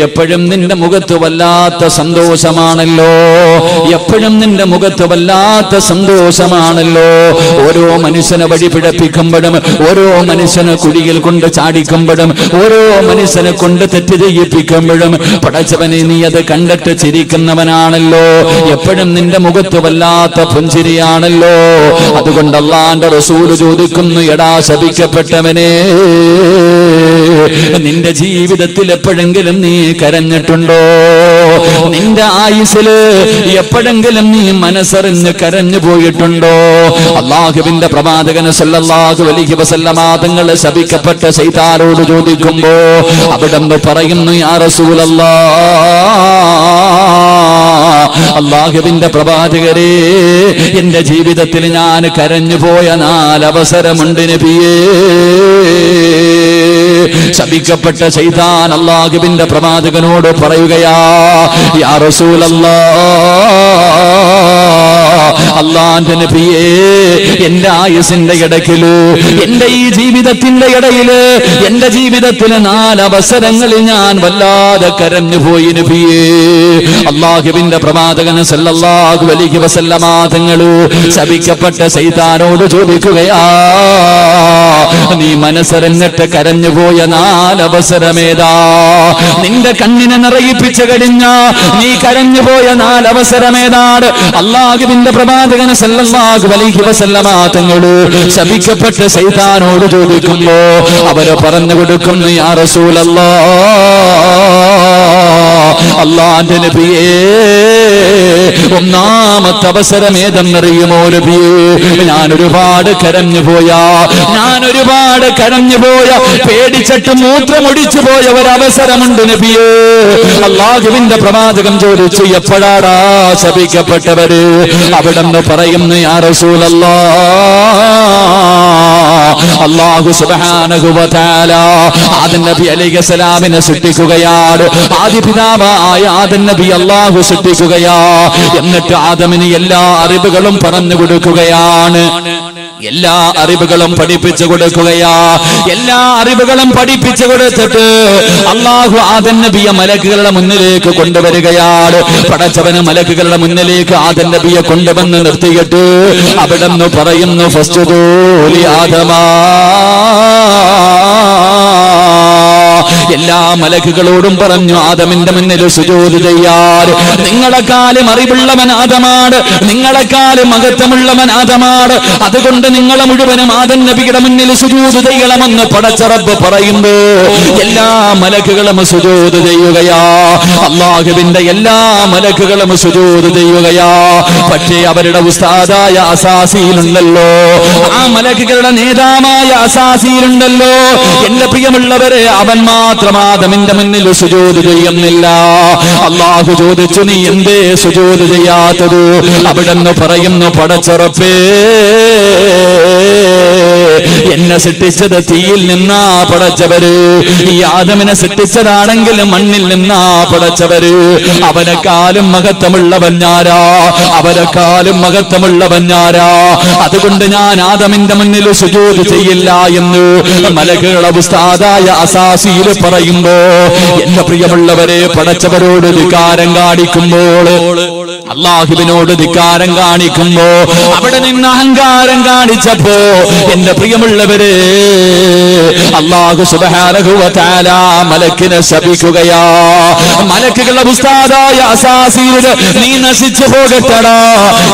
എപ്പോഴും നിന്റെ മുഖത്ത് വല്ലാത്ത സന്തോഷമാണല്ലോ, എപ്പോഴും നിന്റെ മുഖത്ത് വല്ലാത്ത സന്തോഷമാണല്ലോ. ഓരോ മനുഷ്യനെ വഴി പിഴപ്പിക്കുമ്പോഴും, ഓരോ മനുഷ്യനെ കുഴിയിൽ കൊണ്ട് ചാടിക്കുമ്പോഴും, ഓരോ മനുഷ്യനെ കൊണ്ട് തെറ്റ് ചെയ്യിപ്പിക്കുമ്പോഴും പടച്ചവനെ നീ അത് കണ്ടിട്ട് ചിരിക്കുന്നവനാണല്ലോ. എപ്പോഴും നിന്റെ മുഖത്ത് വല്ലാത്ത പുഞ്ചിരിയാണല്ലോ. അതുകൊണ്ട് അല്ലാഹുവിന്റെ റസൂൽ ചോദിക്കുന്നു, എടാ ശപിക്കപ്പെട്ടവനെ, നിന്റെ ജീവിതത്തിൽ എപ്പോഴെങ്കിലും നീ കരഞ്ഞിട്ടുണ്ടോ? നിന്റെ ആയുസ്സില് എപ്പോഴെങ്കിലും നീ മനസ്സറിഞ്ഞ് കരഞ്ഞു പോയിട്ടുണ്ടോ? അല്ലാഹുവിന്റെ പ്രവാചകൻ സല്ലല്ലാഹു അലൈഹി വസല്ലമ തങ്ങൾ ശപിക്കപ്പെട്ട ശൈത്താനോട് ചോദിക്കുമ്പോ അവിടെന്ന് പറയുന്നു, യാ റസൂലല്ലാഹ്, അല്ലാഹുവിന്റെ പ്രവാചകരെ, എന്റെ ജീവിതത്തിൽ ഞാൻ കരഞ്ഞു പോയ 4 അവസരമുണ്ട് നബിയേ. ശപിക്കപ്പെട്ട ശൈത്താൻ അല്ലാഹുവിന്റെ പ്രവാചകനോട് പറയുകയാ, യാ റസൂലല്ലാഹ്, അല്ലാഹുവിന്റെ നബിയേ, എന്റെ ആയുസിന്റെ ഇടയ്ക്കില്, എന്റെ ഈ ജീവിതത്തിന്റെ ഇടയില്, എന്റെ ജീവിതത്തിലെ 4 അവസരങ്ങളിൽ ഞാൻ വല്ലാതെ കരഞ്ഞു പോയി നബിയേ. അല്ലാഹുവിന്റെ പ്രവാചകൻ സല്ലല്ലാഹു അലൈഹി വസല്ലമ തങ്ങൾ ശപിക്കപ്പെട്ട ശൈത്താനോട് ചോദിക്കുകയാ, നീ മനസ്സറിഞ്ഞിട്ട് കരഞ്ഞു പോയ 4 അവസരമേതാ? നിന്റെ കണ്ണിനെ നിറയിപ്പിച്ചു കഴിഞ്ഞ നീ കരഞ്ഞു പോയ 4 അവസരമേതാണ്? അല്ലാഹുവിന്റെ പ്രവാചകൻ സല്ലല്ലാഹു അലൈഹി വസല്ലമ തങ്ങൾ ശപിക്കപ്പെട്ട ശൈത്താനോട് ചോദിക്കുമ്പോ അവര് പറഞ്ഞു കൊടുക്കുന്നു, യാ റസൂലല്ലാഹ്, അല്ലാഹുവിന്റെ നബിയേ, ഒന്നാമത്തെ അവസരം ഏതെന്നറിയുമോ നബിയേ? ഞാൻ ഒരുപാട് കരഞ്ഞു പോയ പേടിച്ചിട്ട് മൂത്രമൊടിച്ചു പോയ ഒരവസരമുണ്ട് നബിയേ. അല്ലാഹുവിന്റെ പ്രവാചകൻ ചോദിച്ചു, എപ്പോഴാടാ ശപിക്കപ്പെട്ടവര്? അവിടെന്ന് പറയുന്നു, യാ റസൂലല്ലാഹ്, അല്ലാഹു സുബ്ഹാനഹു വ തആല ആദം നബി അലൈഹിസ്സലാമിനെ സൃഷ്ടിക്കുകയാണ്. ആദിപിതാവായ ആദം നബി അല്ലാഹു സൃഷ്ടിക്കുകയാ. എന്നിട്ട് ആദമിന് എല്ലാ അറിവുകളും പറഞ്ഞു കൊടുക്കുകയാണ്, എല്ലാ അറിവുകളും പഠിപ്പിച്ചു കൊടുക്കുകയാ. എല്ലാ അറിവുകളും പഠിപ്പിച്ചു കൊടുത്തിട്ട് അല്ലാഹു ആദം നബിയെ മലക്കുകളുടെ മുന്നിലേക്ക് കൊണ്ടുവരികയാണ്. പടച്ചവന് മലക്കുകളുടെ മുന്നിലേക്ക് ആദം നബിയെ കൊണ്ടുവന്ന് നിർത്തിയിട്ട് അവിടെന്ന് പറയുന്നു, ഫസ്ജുദൂ ലി ആദമാ. എല്ലാ മലക്കുകളോടും പറഞ്ഞു, ആദമിന്റെ മുന്നിൽ സുജൂദ് ചെയ്യാൻ. നിങ്ങളെക്കാളും അറിവുള്ളവൻ ആദമാണ്, നിങ്ങളെക്കാളും മഹത്വമുള്ളവൻ ആദമാണ്. അതുകൊണ്ട് നിങ്ങളെ മുഴുവനും ആദം നബിയുടെ മുന്നിൽ സുജൂദ് ചെയ്യണമെന്ന് പടച്ച റബ്ബ് പറയുമ്പോ എല്ലാ മലക്കുകളും സുജൂദ് ചെയ്യുകയാ. അല്ലാഹുവിന്റെ എല്ലാ മലക്കുകളും സുജൂദ് ചെയ്യുകയാ. പക്ഷേ അവരുടെ ഉസ്താദായ അസാസീലുണ്ടല്ലോ, ആ മലക്കുകളുടെ നേതാവായ അസാസീലുണ്ടല്ലോ, എന്റെ പ്രിയമുള്ളവരെ, അവൻ മാത്രം ആദമിന്റെ മുന്നിൽ സുജൂദ് ചെയ്യുന്നില്ല. അല്ലാഹു ചോദിച്ചു, നീ എന്തേ സുജൂദ് ചെയ്യാത്തത്? അവിടെന്ന് പറയുന്നു, പടച്ച റബ്ബേ, എന്നെ സൃഷ്ടിച്ചത് തീയിൽ നിന്നാ പടച്ചവര്, ഈ ആദമിനെ സൃഷ്ടിച്ചതാണെങ്കിൽ മണ്ണിൽ നിന്നാ പടച്ചവര്. അവനെക്കാളും മഹത്വമുള്ളവൻ ഞാരാ, അവരെക്കാളും മഹത്വമുള്ളവൻ ഞാരാ. അതുകൊണ്ട് ഞാൻ ആദമിന്റെ മുന്നിൽ സുജൂദ് ചെയ്യില്ല എന്ന് മലക്കുകളുടെ ഉസ്താദായ അസാസീൽ പറയുമ്പോ, എന്റെ പ്രിയമുള്ളവരെ, പടച്ചവരോട് ധിക്കാരം കാണിക്കുമ്പോൾ, അല്ലാഹുവിനോട് ധിക്കാരം കാണിക്കുമ്പോ, അവിടെ നിന്ന് അഹങ്കാരം കാണിച്ചപ്പോ, എന്റെ പ്രിയമുള്ളവരെ, അല്ലാഹു സുബ്ഹാനഹു വ തആല മലക്കിനെ ശപിക്കുകയാ. മലക്കുകളുടെ ഉസ്താദായ അസാസീൽ, നീ നശിച്ചു പോകട്ടടാ.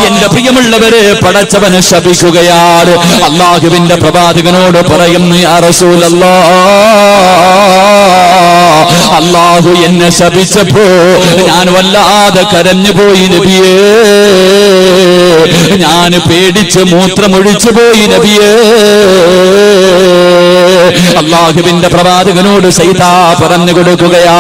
എന്റെ പ്രിയമുള്ളവരെ, പടച്ചവനെ ശപിക്കുകയാണ്. അല്ലാഹുവിന്റെ പ്രവാചകനോട് പറയുന്നു, യാ റസൂലല്ലാഹ്, അല്ലാഹു എന്നെ ശപിച്ചപ്പോ ഞാൻ വല്ലാതെ കരഞ്ഞു പോയി നബിയേ. ഞാൻ പേടിച്ച് മൂത്രമൊഴിച്ചു പോയി നബിയേ. അല്ലാഹുവിന്റെ പ്രവാചകനോട് സൈതാ പറഞ്ഞു കൊടുക്കുകയാ.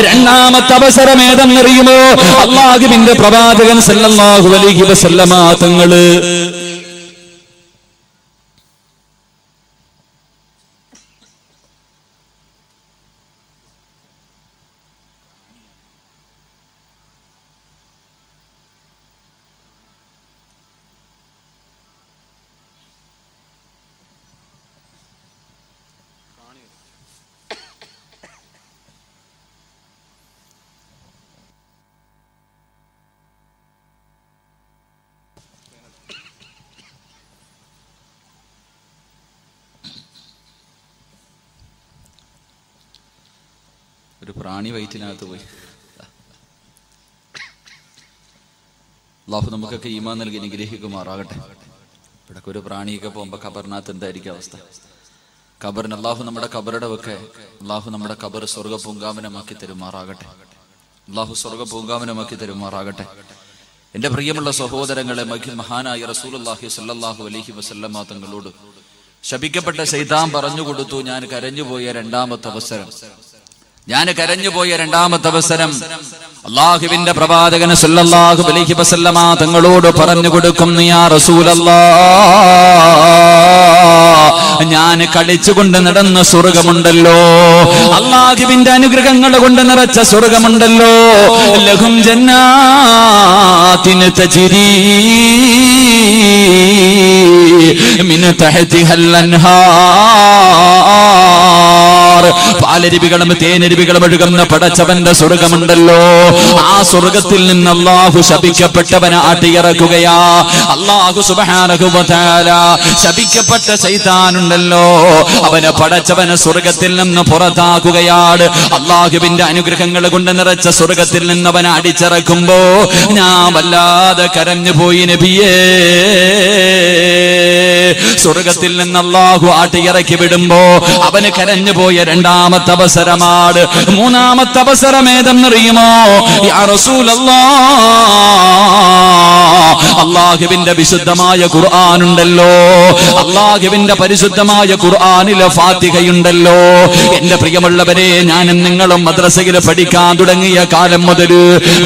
രണ്ടാമത്തെ അവസരം ഏതെന്നറിയുമോ? അല്ലാഹുവിന്റെ പ്രവാചകൻ സല്ലല്ലാഹു അലൈഹി വസല്ലമ തങ്ങള് ഒരു പ്രാണി വയറ്റിനകത്ത് പോയി. അള്ളാഹു നമുക്കൊക്കെ ഈമാൻ നൽകി അനുഗ്രഹിക്കുമാറാകട്ടെ. ഇവിടൊക്കെ ഒരു പ്രാണിയൊക്കെ പോകുമ്പോൾ ഖബറിനകത്ത് എന്തായിരിക്കും അവസ്ഥ? ഖബറിന് അള്ളാഹു നമ്മുടെ ഖബറുടെ ഒക്കെ അള്ളാഹു നമ്മുടെ ഖബർ സ്വർഗ പൂങ്കാവനമാക്കി തരുമാറാകട്ടെ. അള്ളാഹു സ്വർഗ പൂങ്കാവനമാക്കി തരുമാറാകട്ടെ. എന്റെ പ്രിയമുള്ള സഹോദരങ്ങളെ, മഹാനായ റസൂലുള്ളാഹി സ്വല്ലല്ലാഹു അലൈഹി വസല്ലമ തങ്ങളോട് ശപിക്കപ്പെട്ട ശൈത്താൻ പറഞ്ഞു കൊടുത്തു, ഞാൻ കരഞ്ഞുപോയ രണ്ടാമത്തെ അവസരം അള്ളാഹുവിന്റെ പ്രവാചകൻ സ്വല്ലല്ലാഹു അലൈഹി വസല്ലമ തങ്ങളോട് പറഞ്ഞു കൊടുക്കുന്നു, യാ റസൂലല്ലാഹ്, ഞാൻ കളിച്ചുകൊണ്ട് നടന്ന സ്വർഗമുണ്ടല്ലോ, അള്ളാഹുവിന്റെ അനുഗ്രഹങ്ങൾ കൊണ്ട് നിറച്ച സ്വർഗമുണ്ടല്ലോ, ലഹും ജന്നാത്തിൻ തജ്രീ മിൻ തഹ്തിഹൽ അൻഹാർ, പാലരുവികളും തേനരുവികളും ഒഴുകുന്ന പടച്ചവന്റെ സ്വർഗമുണ്ടല്ലോ, ആ സ്വർഗത്തിൽ നിന്ന് അല്ലാഹു ശപിക്കപ്പെട്ടവനെ ആട്ടിയിറക്കുകയാ. അല്ലാഹു സുബ്ഹാനഹു വ തആല ശപിക്കപ്പെട്ട ശൈത്താനുണ്ടല്ലോ, അവനെ പടച്ചവനെ സ്വർഗത്തിൽ നിന്ന് പുറത്താക്കുകയാണ്. അല്ലാഹുവിന്റെ അനുഗ്രഹങ്ങൾ കൊണ്ട് നിറച്ച സ്വർഗത്തിൽ നിന്ന് അവനെ അടിച്ചിറക്കുമ്പോ ഞാൻ വല്ലാതെ കരഞ്ഞു പോയി നബിയേ. സ്വർഗത്തിൽ നിന്ന് അല്ലാഹു ആട്ടിയിറക്കി വിടുമ്പോ അവന് കരഞ്ഞു പോയ രണ്ടാമത്തെ അവസരമാണ്. മൂന്നാമത്തെ അവസരം ഏതെന്നറിയുമോ? യാ റസൂലല്ലാഹ്, അല്ലാഹുവിന്റെ വിശുദ്ധമായ ഖുർആനുണ്ടല്ലോ, അല്ലാഹുവിന്റെ പരിശുദ്ധമായ ഖുർആനിലെ ഫാത്തിഹയുണ്ടല്ലോ. എന്റെ പ്രിയമുള്ളവരെ, ഞാനും നിങ്ങളും മദ്രസയിൽ പഠിക്കാൻ തുടങ്ങിയ കാലം മുതൽ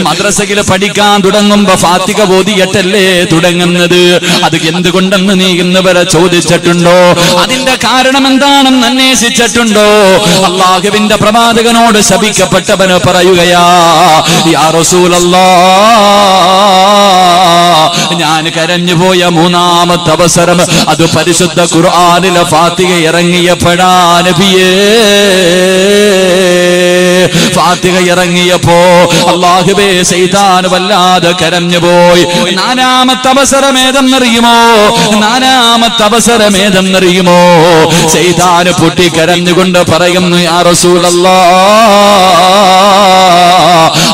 മദ്രസയിൽ പഠിക്കാൻ തുടങ്ങുമ്പോ ഫാത്തിഹ ഓതിയിട്ടല്ലേ തുടങ്ങുന്നത്. അത് എന്തുകൊണ്ടെന്ന് നീ ഇന്ന് വരെ ചോദിച്ചിട്ടുണ്ടോ? അതിന്റെ കാരണം എന്താണെന്ന് അന്വേഷിച്ചിട്ടുണ്ടോ? അല്ലാഹുവിന്റെ പ്രവാചകനോട് ശപിക്കപ്പെട്ടവന് പറയുകയാ, യാ റസൂലല്ലാഹ്, ഞാൻ കരഞ്ഞുപോയ മൂന്നാമത്തെ അവസരം അത് പരിശുദ്ധ ഖുർആനിലെ ഫാത്തിഹ ഇറങ്ങിയപ്പോഴാ നബിയേ. ഫാത്തിഹ ഇറങ്ങിയപ്പോ അല്ലാഹുവേ, ശൈത്താൻ വല്ലാതെ കരഞ്ഞുപോയി. നാലാമത്തെ അവസരം ഏതെന്നറിയുമോ? ശൈത്താൻ പൊട്ടിക്കരഞ്ഞുകൊണ്ട് പറയുന്നു, യാ റസൂലല്ലാഹ്,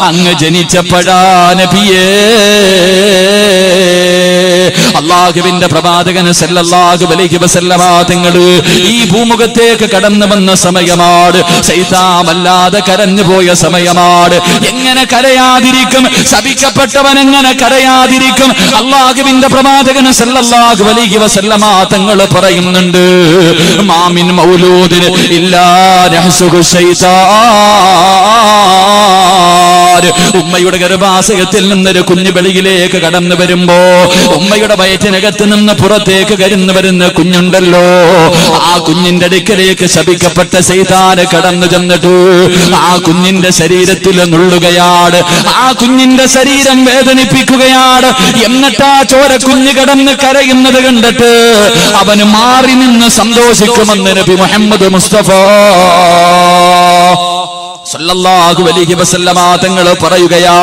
അങ്ങ് ജനിച്ചപ്പോഴാ നബിയേ. അല്ലാഹുവിന്റെ പ്രവാചകൻ സല്ലല്ലാഹു അലൈഹി വസല്ലമ തങ്ങൾ ഈ ഭൂമുഖത്തേക്ക് കടന്നു വന്ന സമയമാണ്. ശൈത്താൻ വല്ലാതെ കരഞ്ഞുപോയ സമയമാണ്. എങ്ങനെ കരയാതിരിക്കും? ശപിക്കപ്പെട്ടവൻ എങ്ങനെ കരയാതിരിക്കും? അല്ലാഹുവിന്റെ പ്രവാചകൻ സല്ലല്ലാഹു അലൈഹി വസല്ലമ തങ്ങൾ പറയുന്നുണ്ട്, മാമിൻ മൗലൂദിൻ ഇല്ലാ യഹ്സുഹു ശൈത്താൻ. ഉമ്മയുടെ ഗർഭാശയത്തിൽ നിന്നൊരു കുഞ്ഞു വെളിയിലേക്ക് കടന്നു വരുമ്പോ ഉമ്മയുടെ വയറ്റിനകത്ത് നിന്ന് പുറത്തേക്ക് കരുന്നു വരുന്ന കുഞ്ഞുണ്ടല്ലോ, ആ കുഞ്ഞിന്റെ അടുക്കലേക്ക് ശപിക്കപ്പെട്ട ശൈത്താൻ കടന്നു ചെന്നിട്ട് ആ കുഞ്ഞിന്റെ ശരീരത്തിൽ നുള്ളുകയാണ്. ആ കുഞ്ഞിന്റെ ശരീരം വേദനിപ്പിക്കുകയാണ്. എന്നിട്ട് ആ ചോര കുഞ്ഞ് കടന്ന് കരയുന്നത് കണ്ടിട്ട് അവന് മാറി നിന്ന് സന്തോഷിക്കുമെന്ന് നബി മുഹമ്മദ് മുസ്തഫ സല്ലല്ലാഹു അലൈഹി വസല്ലമ തങ്ങൾ പറയുകയാ,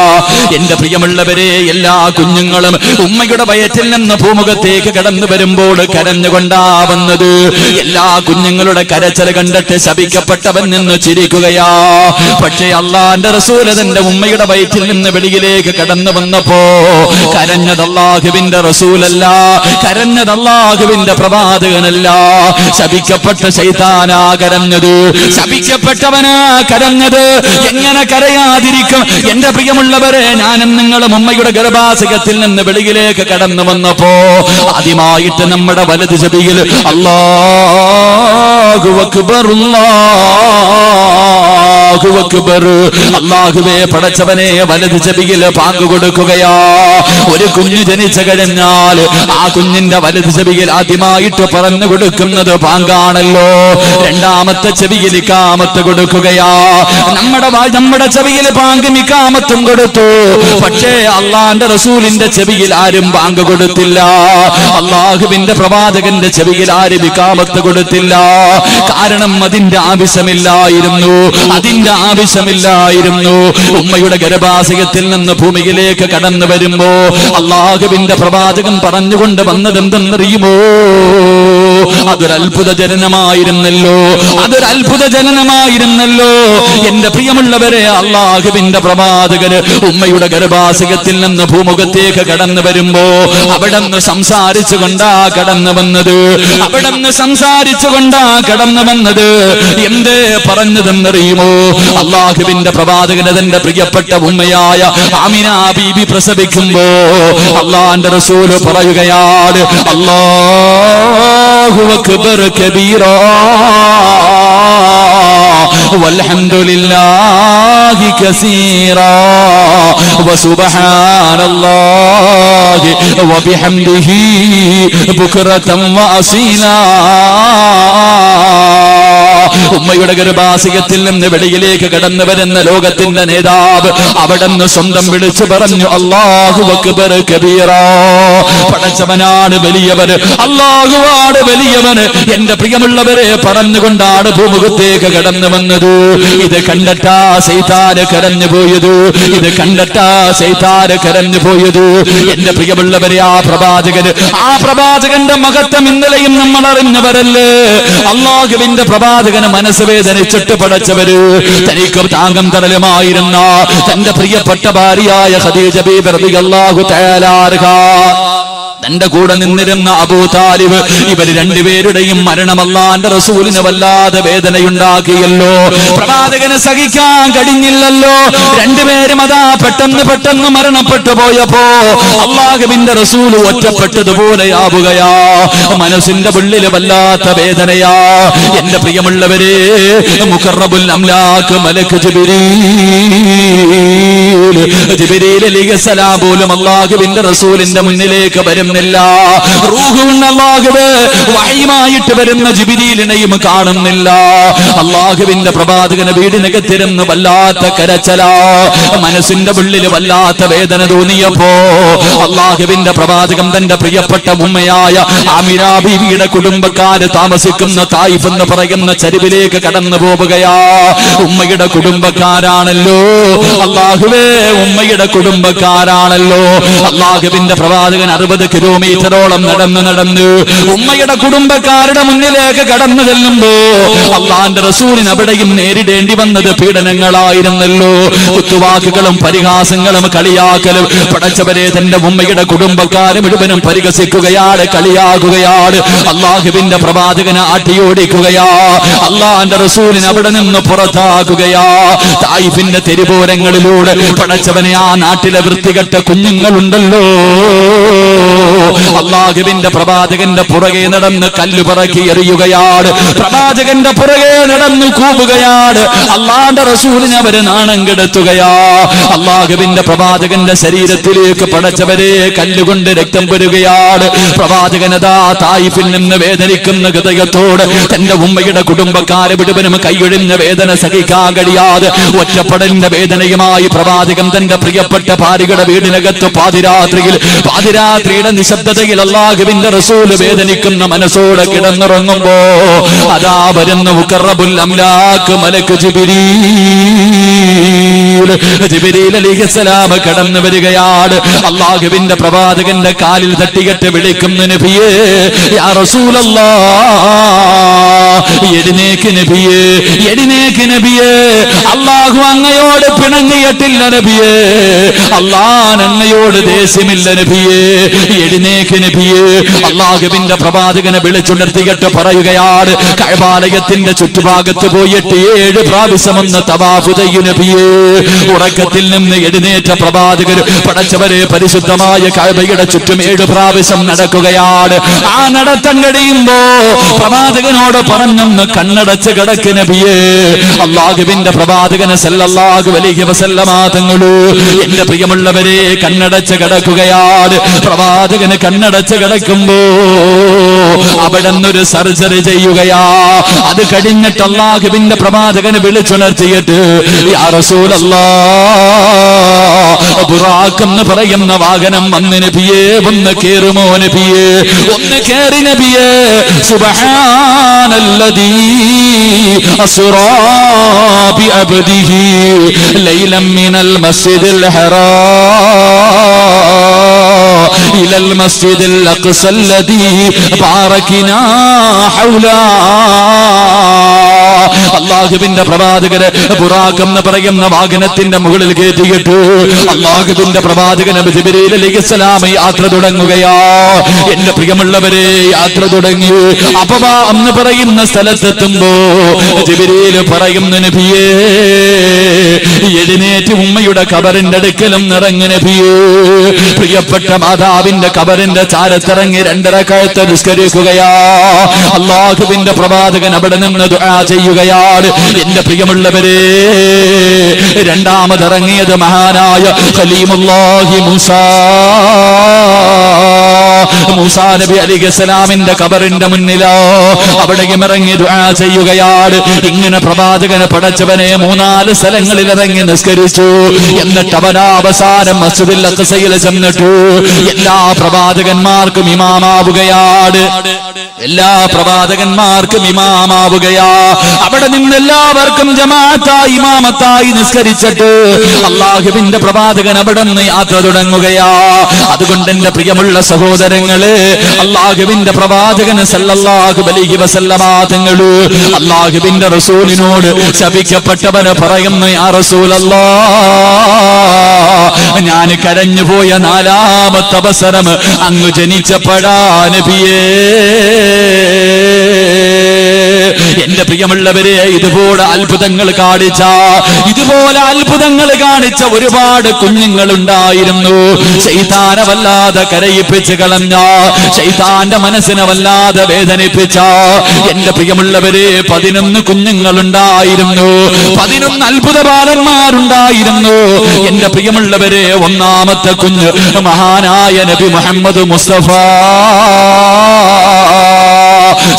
എന്റെ പ്രിയമുള്ളവരെ, എല്ലാ കുഞ്ഞുങ്ങളും ഉമ്മയുടെ വയറ്റിൽ നിന്ന് ഭൂമുഖത്തേക്ക് കടന്നു വരുമ്പോൾ കരഞ്ഞുകൊണ്ടാ വന്നത്. എല്ലാ കുഞ്ഞുങ്ങളുടെ കരച്ചിൽ കണ്ടിട്ട് ശപിക്കപ്പെട്ടവൻ നിന്ന് ചിരിക്കുകയാ. പക്ഷേ അല്ലാഹുവിന്റെ റസൂൽ തന്റെ ഉമ്മയുടെ വയറ്റിൽ നിന്ന് വെളിയിലേക്ക് കടന്നു വന്നപ്പോ കരഞ്ഞത് അല്ലാഹുവിന്റെ റസൂലല്ല, കരഞ്ഞത് അല്ലാഹുവിന്റെ പ്രവാചകനല്ല. ശപിക്കപ്പെട്ട ശൈത്താനാ കരഞ്ഞത്, ശപിക്കപ്പെട്ടവനാ കരഞ്ഞത്. എങ്ങനെ കരയാതിരിക്കും? എന്റെ പ്രിയമുള്ളവരെ, ഞാനും നിങ്ങളും ഉമ്മയുടെ ഗർഭാശയത്തിൽ നിന്ന് വെളിയിലേക്ക് കടന്നു വന്നപ്പോ ആദ്യമായിട്ട് നമ്മുടെ വലത് ചെവിയിൽ അല്ലാഹു അക്ബർ അല്ലാഹു അക്ബർ, അല്ലാഹുവേ പടച്ചവനെ, വലത് ചെവിയിൽ പാങ്ക് കൊടുക്കുകയാ. ഒരു കുഞ്ഞു ജനിച്ചു കഴിഞ്ഞാൽ ആ കുഞ്ഞിന്റെ വലത് ചെവിയിൽ ആദ്യമായിട്ട് പറഞ്ഞു കൊടുക്കുന്നത് പാങ്കാണല്ലോ. രണ്ടാമത്തെ ചെവിയിൽ ഇഖാമത്ത് കൊടുക്കുകയാ. നമ്മുടെ ചെവിയിൽ പാങ്കും ഇഖാമത്തും കൊടുത്തു. പക്ഷേ അള്ളാന്റെ റസൂലിന്റെ ചെവിയിൽ ആരും പാങ്ക് കൊടുത്തില്ല. അള്ളാഹുവിന്റെ പ്രവാചകന്റെ ചെവിയിൽ ആരും ഇഖാമത്ത് കൊടുത്തില്ല. കാരണം അതിന്റെ ആവശ്യമില്ലായിരുന്നു. ഉമ്മയുടെ ഗർഭാശയത്തിൽ നിന്ന് ഭൂമിയിലേക്ക് കടന്നു വരുമ്പോ അള്ളാഹുവിന്റെ പ്രവാചകൻ പറഞ്ഞുകൊണ്ട് വന്നത് എന്തെന്നറിയുമോ? അതൊരു അത്ഭുത ജനനമായിരുന്നല്ലോ, അതൊരു അത്ഭുത ജനനമായിരുന്നല്ലോ. എന്റെ പ്രിയമുള്ളവരെ, അള്ളാഹുവിന്റെ പ്രവാചകന് ഉമ്മയുടെ ഗർഭാശയത്തിൽ നിന്ന് ഭൂമുഖത്തേക്ക് കടന്നു വരുമ്പോ അവിടെന്ന് സംസാരിച്ചു കൊണ്ടാ കടന്നു വന്നത്, അവിടെന്ന് സംസാരിച്ചു കൊണ്ടാ കടന്നു വന്നത്. എന്തേ പറഞ്ഞതെന്നറിയുമോ? അള്ളാഹുവിന്റെ പ്രവാചകന് തന്റെ പ്രിയപ്പെട്ട ഉമ്മയായ ആമിന ബീബി പ്രസവിക്കുമ്പോ അള്ളാന്റെ റസൂല് പറയുകയാണ്, അല്ലാഹു അക്ബർ കബീറാ വൽഹംദുലില്ലാഹി കസീറാ വസുബ്ഹാനല്ലാഹി വബിഹംദിഹി ബുക്റതൻ വഅസീലാ. ഉമ്മയുടെ ഗർഭാശയത്തിൽ നിന്ന് വെളിയിലേക്ക് കടന്നു വരുന്ന ലോകത്തിന്റെ നേതാവ് അവിടെന്ന് സ്വന്തം വിളിച്ചു പറഞ്ഞു, അല്ലാഹു അക്ബർ കബീറാ. പടച്ചവനാണ് വലിയവന്, അല്ലാഹുവാണ് വലിയവന്. എന്റെ പ്രിയമുള്ളവരെ പറഞ്ഞുകൊണ്ടാണ് ഭൂമുഖത്തേക്ക് കടന്നു വന്നത്. ഇത് കണ്ടിട്ടാ ശൈത്താന് കരഞ്ഞു പോയത്, ഇത് കണ്ടിട്ടാ ശൈത്താന് കരഞ്ഞു പോയത്. എന്റെ പ്രിയമുള്ളവരെ, ആ പ്രവാചകന്റെ മഹത്വം ഇന്നലെയും നമ്മൾ അറിഞ്ഞവരല്ലേ. അള്ളാഹുവിന്റെ പ്രവാചകന് മനസ്സ് വേദനിച്ചിട്ട് പടച്ചവര് തനിക്കും താങ്കം തടലുമായിരുന്ന തന്റെ പ്രിയപ്പെട്ട ഭാര്യയായ ഖദീജ ബീബി റളിയല്ലാഹു തആല അൻഹാ, തന്റെ കൂടെ നിന്നിരുന്ന അബൂ താലിബ്, ഇവർ രണ്ടുപേരുടെയും മരണം അല്ലാഹുവിന്റെ റസൂലിന് വല്ലാതെ വേദനയുണ്ടാക്കിയല്ലോ. പ്രവാചകന് സഹിക്കാൻ കഴിഞ്ഞില്ലല്ലോ. രണ്ടുപേരും അതാ പെട്ടെന്ന് മരണപ്പെട്ടു പോയപ്പോ അല്ലാഹുവിന്റെ റസൂൽ ഒറ്റപ്പെട്ടതുപോലെയാവുകയാ. മനസ്സിന്റെ ഉള്ളിൽ വല്ലാത്ത വേദനയാ. എന്റെ പ്രിയമുള്ളവരെ, മുഖറബുൽ അംലാക്ക് മലക്ക് ജിബ്രീൽ അലൈഹിസ്സലാം പോലും അല്ലാഹുവിന്റെ റസൂലിന്റെ മുന്നിലേക്ക് വരും വഹയുമായിട്ട് വരുന്ന ജിബ്രീലിനെയും കാണുന്നില്ല. അള്ളാഹുവിന്റെ പ്രവാചകന് വീടിനകത്തിരുന്ന് വല്ലാത്ത കരച്ചലാ. മനസ്സിന്റെ ഉള്ളിൽ വല്ലാത്ത വേദന തോന്നിയപ്പോ അള്ളാഹുവിന്റെ പ്രവാചകൻ തന്റെ പ്രിയപ്പെട്ട ഉമ്മയായ ആമിന ബീവിയുടെ കുടുംബക്കാര് താമസിക്കുന്ന തായിഫ് എന്ന് പറയുന്ന ചരിവിലേക്ക് കടന്നു പോവുകയാ. ഉമ്മയുടെ കുടുംബക്കാരാണല്ലോ, അള്ളാഹുവേ, ഉമ്മയുടെ കുടുംബക്കാരാണല്ലോ. അള്ളാഹുവിന്റെ പ്രവാചകൻ 60 കിലോമീറ്ററോളം നടന്ന് ഉമ്മയുടെ കുടുംബക്കാരുടെ മുന്നിലേക്ക് കടന്നു ചെല്ലുമ്പോ അള്ളാന്റെ റസൂലിന് അവിടെയും നേരിടേണ്ടി വന്നത് പീഡനങ്ങളായിരുന്നല്ലോ. കുത്തുവാക്കുകളും പരിഹാസങ്ങളും കളിയാക്കലും. പടച്ചവരെ, തന്റെ ഉമ്മയുടെ കുടുംബക്കാരെ മുഴുവനും പരിഹസിക്കുകയാണ്, കളിയാക്കുകയാണ്. അള്ളാഹുവിന്റെ പ്രവാചകനെ ആട്ടിയോടിക്കുകയാ. അള്ളാന്റെ റസൂലിന് അവിടെ നിന്ന് പുറത്താക്കുകയാ. തായിഫിന്റെ തെരുവോരങ്ങളിലൂടെ പടച്ചവനെ, ആ നാട്ടിലെ വൃത്തികെട്ട കുഞ്ഞുങ്ങളുണ്ടല്ലോ, അള്ളാഹുവിന്റെ പ്രവാചകന്റെ പുറകെ നടന്ന് കല്ലുപറക്കി എറിയുകയാണ്. പ്രവാചകന്റെ പുറകെ നടന്ന് കൂവുകയാണ്. അള്ളാന്റെ റസൂലിനെ അവര് നാണം കെടുത്തുകയാ. അള്ളാഹുവിന്റെ പ്രവാചകന്റെ ശരീരത്തിലേക്ക് പടച്ചവരെ കല്ലുകൊണ്ട് രക്തം വരുകയാണ്. പ്രവാചകനതാ തായിഫിൽ നിന്ന് വേദനിക്കുന്ന ഹൃദയത്തോട് തന്റെ ഉമ്മയുടെ കുടുംബക്കാരെ മുഴുവനും കൈയൊഴിഞ്ഞ വേദന സഹിക്കാൻ കഴിയാതെ ഒറ്റപ്പെടലിന്റെ വേദനയുമായി പ്രവാചകൻ തന്റെ പ്രിയപ്പെട്ട ഭാര്യയുടെ വീടിനകത്ത് പാതിരാത്രിയുടെ നിശബ്ദതയിൽ അല്ലാഹുവിന്റെ റസൂല് വേദനിക്കുന്ന മനസ്സോടെ കിടന്നുറങ്ങുമ്പോ അതാ വരുന്ന മുഖറബുൽ അംലാക്ക് മലക്ക് ജിബ്രീൽ അലൈഹിസ്സലാം കടന്നു വരികയാണ്. അല്ലാഹുവിന്റെ പ്രവാചകന്റെ കാലിൽ തട്ടികെട്ട് വിളിക്കുന്ന നബിയേ, യാ റസൂലല്ലാഹ്, എഴുന്നേക്ക് നബിയേ, എഴുന്നേക്ക് നബിയേ, അല്ലാഹു അങ്ങയോട് പിണങ്ങിയിട്ടില്ല നബിയേ, അല്ലാഹ് അങ്ങയോട് ദേഷ്യമില്ല നബിയേ, എഴുന്നേക്ക് നബിയേ. അല്ലാഹുവിന്റെ പ്രവാചകനെ വിളിച്ചുണർത്തിയിട്ട് പറയുകയാണ്, കഅബാലയത്തിന്റെ ചുറ്റുഭാഗത്ത് പോയിട്ട് 7 പ്രാവശ്യം ഒന്ന് തവാഫ് ചെയ്യൂ നബിയേ. ഉറക്കത്തിൽ നിന്ന് എഴുന്നേറ്റ പ്രവാചകർ പടച്ചവരെ പരിശുദ്ധമായ കഅബയുടെ ചുറ്റും 7 പ്രാവശ്യം നടക്കുകയാണ്. ആ നടത്തം കഴിയുമ്പോ പ്രവാചകനോട് പറഞ്ഞൊന്ന് കണ്ണടച്ച് കിടക്ക് നബിയേ. അല്ലാഹുവിന്റെ പ്രവാചകനെ സല്ലല്ലാഹു അലൈഹി വസല്ലമ തങ്ങള് എന്റെ പ്രിയമുള്ളവരെ കണ്ണടച്ച് കിടക്കുകയാണ്. പ്രവാചകന് കണ്ണടച്ച് കിടക്കുമ്പോ അവിടെ നിന്നൊരു സർജറി ചെയ്യുകയാ. അത് കഴിഞ്ഞിട്ട് അല്ലാഹുവിന്റെ പ്രവാചകനെ വിളിച്ചുണർത്തിയിട്ട്, യാ റസൂലല്ലാഹ്, ബുറാഖ് എന്ന് പറയുന്ന വാഹനം വന്ന് നബിയേ, ഒന്ന് കേറുമോ നബിയേ, ഒന്ന് കേറി നബിയേ. സുബ്ഹാനല്ലദീ അസ്റാ ബിഅബ്ദിഹി ലൈലൻ മിനൽ മസ്ജിദിൽ ഹറാം ഇലൽ മസ്ജിദിൽ അഖ്സല്ലദീ ബാറക്നാ ഹൗലാ. അല്ലാഹുവിന്റെ പ്രവാചകരെ ബുറാഖ് എന്ന് പറയുന്ന വാഹനത്തിന്റെ മുകളിൽ കയറ്റിയിട്ട് അല്ലാഹുവിന്റെ പ്രവാചകൻ ജിബ്രീൽ അലൈഹിസ്സലാം യാത്ര തുടങ്ങുകയാ. എന്റെ പ്രിയമുള്ളവരെ, യാത്ര തുടങ്ങി. അപവാ എന്ന് പറയുന്ന സ്ഥലത്തെത്തുമ്പോ ജിബ്രീൽ പറയുന്നു, നബിയേ എഴുന്നേറ്റ് ഉമ്മയുടെ ഖബറിന്റെ അടുക്കലും നിറങ്ങ് നബിയേ. പ്രിയപ്പെട്ട മാതാവിന്റെ ഖബറിന്റെ ചാരത്തിറങ്ങി 2 റക്അത്ത് നിസ്കരിക്കുകയാ. അല്ലാഹുവിന്റെ പ്രവാചകൻ അവിടെ നിന്ന് ദുആ ചെയ്യുകയാണ്. എന്റെ പ്രിയമുള്ളവരെ, രണ്ടാമതിറങ്ങിയത് മഹാനായ ഖലീമുല്ലാഹി മൂസാ നബി അലൈഹിസ്സലാമിന്റെ ഖബറിന്റെ മുന്നിലോ അവിടേക്ക് ഇറങ്ങി ദുആ ചെയ്യുകയാണ്. ഇങ്ങനെ പ്രവാചകനെ പടച്ചവനെ 3-4 സ്ഥലങ്ങളിൽ ഇറങ്ങി നിസ്കരിച്ചു. എന്നിട്ട് അവസാനം മസ്ജിദുൽ അഖ്സയിൽ ചെന്നിട്ട് എല്ലാ പ്രവാചകന്മാർക്കും ഇമാമാവുകയാണ്. എല്ലാ പ്രവാചകന്മാർക്കും ഇമാമാവുകയാ. അവിടെ നിന്ന് എല്ലാവർക്കും ജമാഅത്തായി ഇമാമത്തായി നിസ്കരിച്ചിട്ട് അല്ലാഹുവിന്റെ പ്രവാചകൻ അവിടെ നിന്ന് യാത്ര തുടങ്ങുകയാ. അതുകൊണ്ട് എന്റെ പ്രിയമുള്ള സഹോദരങ്ങളെ, അല്ലാഹുവിന്റെ പ്രവാചകൻ സല്ലല്ലാഹു അലൈഹി വസല്ലമ തങ്ങൾ അല്ലാഹുവിന്റെ റസൂലിനോട് ശപിക്കപ്പെട്ടവനെ പറയുന്നു, യാ റസൂലല്ലാഹ്, ഞാൻ കരഞ്ഞുപോയ 4ാമത്തെ അവസരം അങ്ങ് ജനിച്ചപ്പോഴാ നബിയേ. എന്റെ പ്രിയമുള്ളവരെ, ഇതുപോലെ അത്ഭുതങ്ങൾ കാണിച്ച ഒരുപാട് കുഞ്ഞുങ്ങൾ ഉണ്ടായിരുന്നു. ശൈത്താനെ വല്ലാതെ കരയിപ്പിച്ച് കളഞ്ഞ, ശൈത്താന്റെ മനസ്സിനെ വല്ലാതെ വേദനിപ്പിച്ച എന്റെ പ്രിയമുള്ളവരെ 11 കുഞ്ഞുങ്ങളുണ്ടായിരുന്നു. 11 അത്ഭുത ബാലന്മാരുണ്ടായിരുന്നു. എന്റെ പ്രിയമുള്ളവരെ, 1-ാമത്തെ കുഞ്ഞ് മഹാനായ നബി മുഹമ്മദ് മുസ്തഫ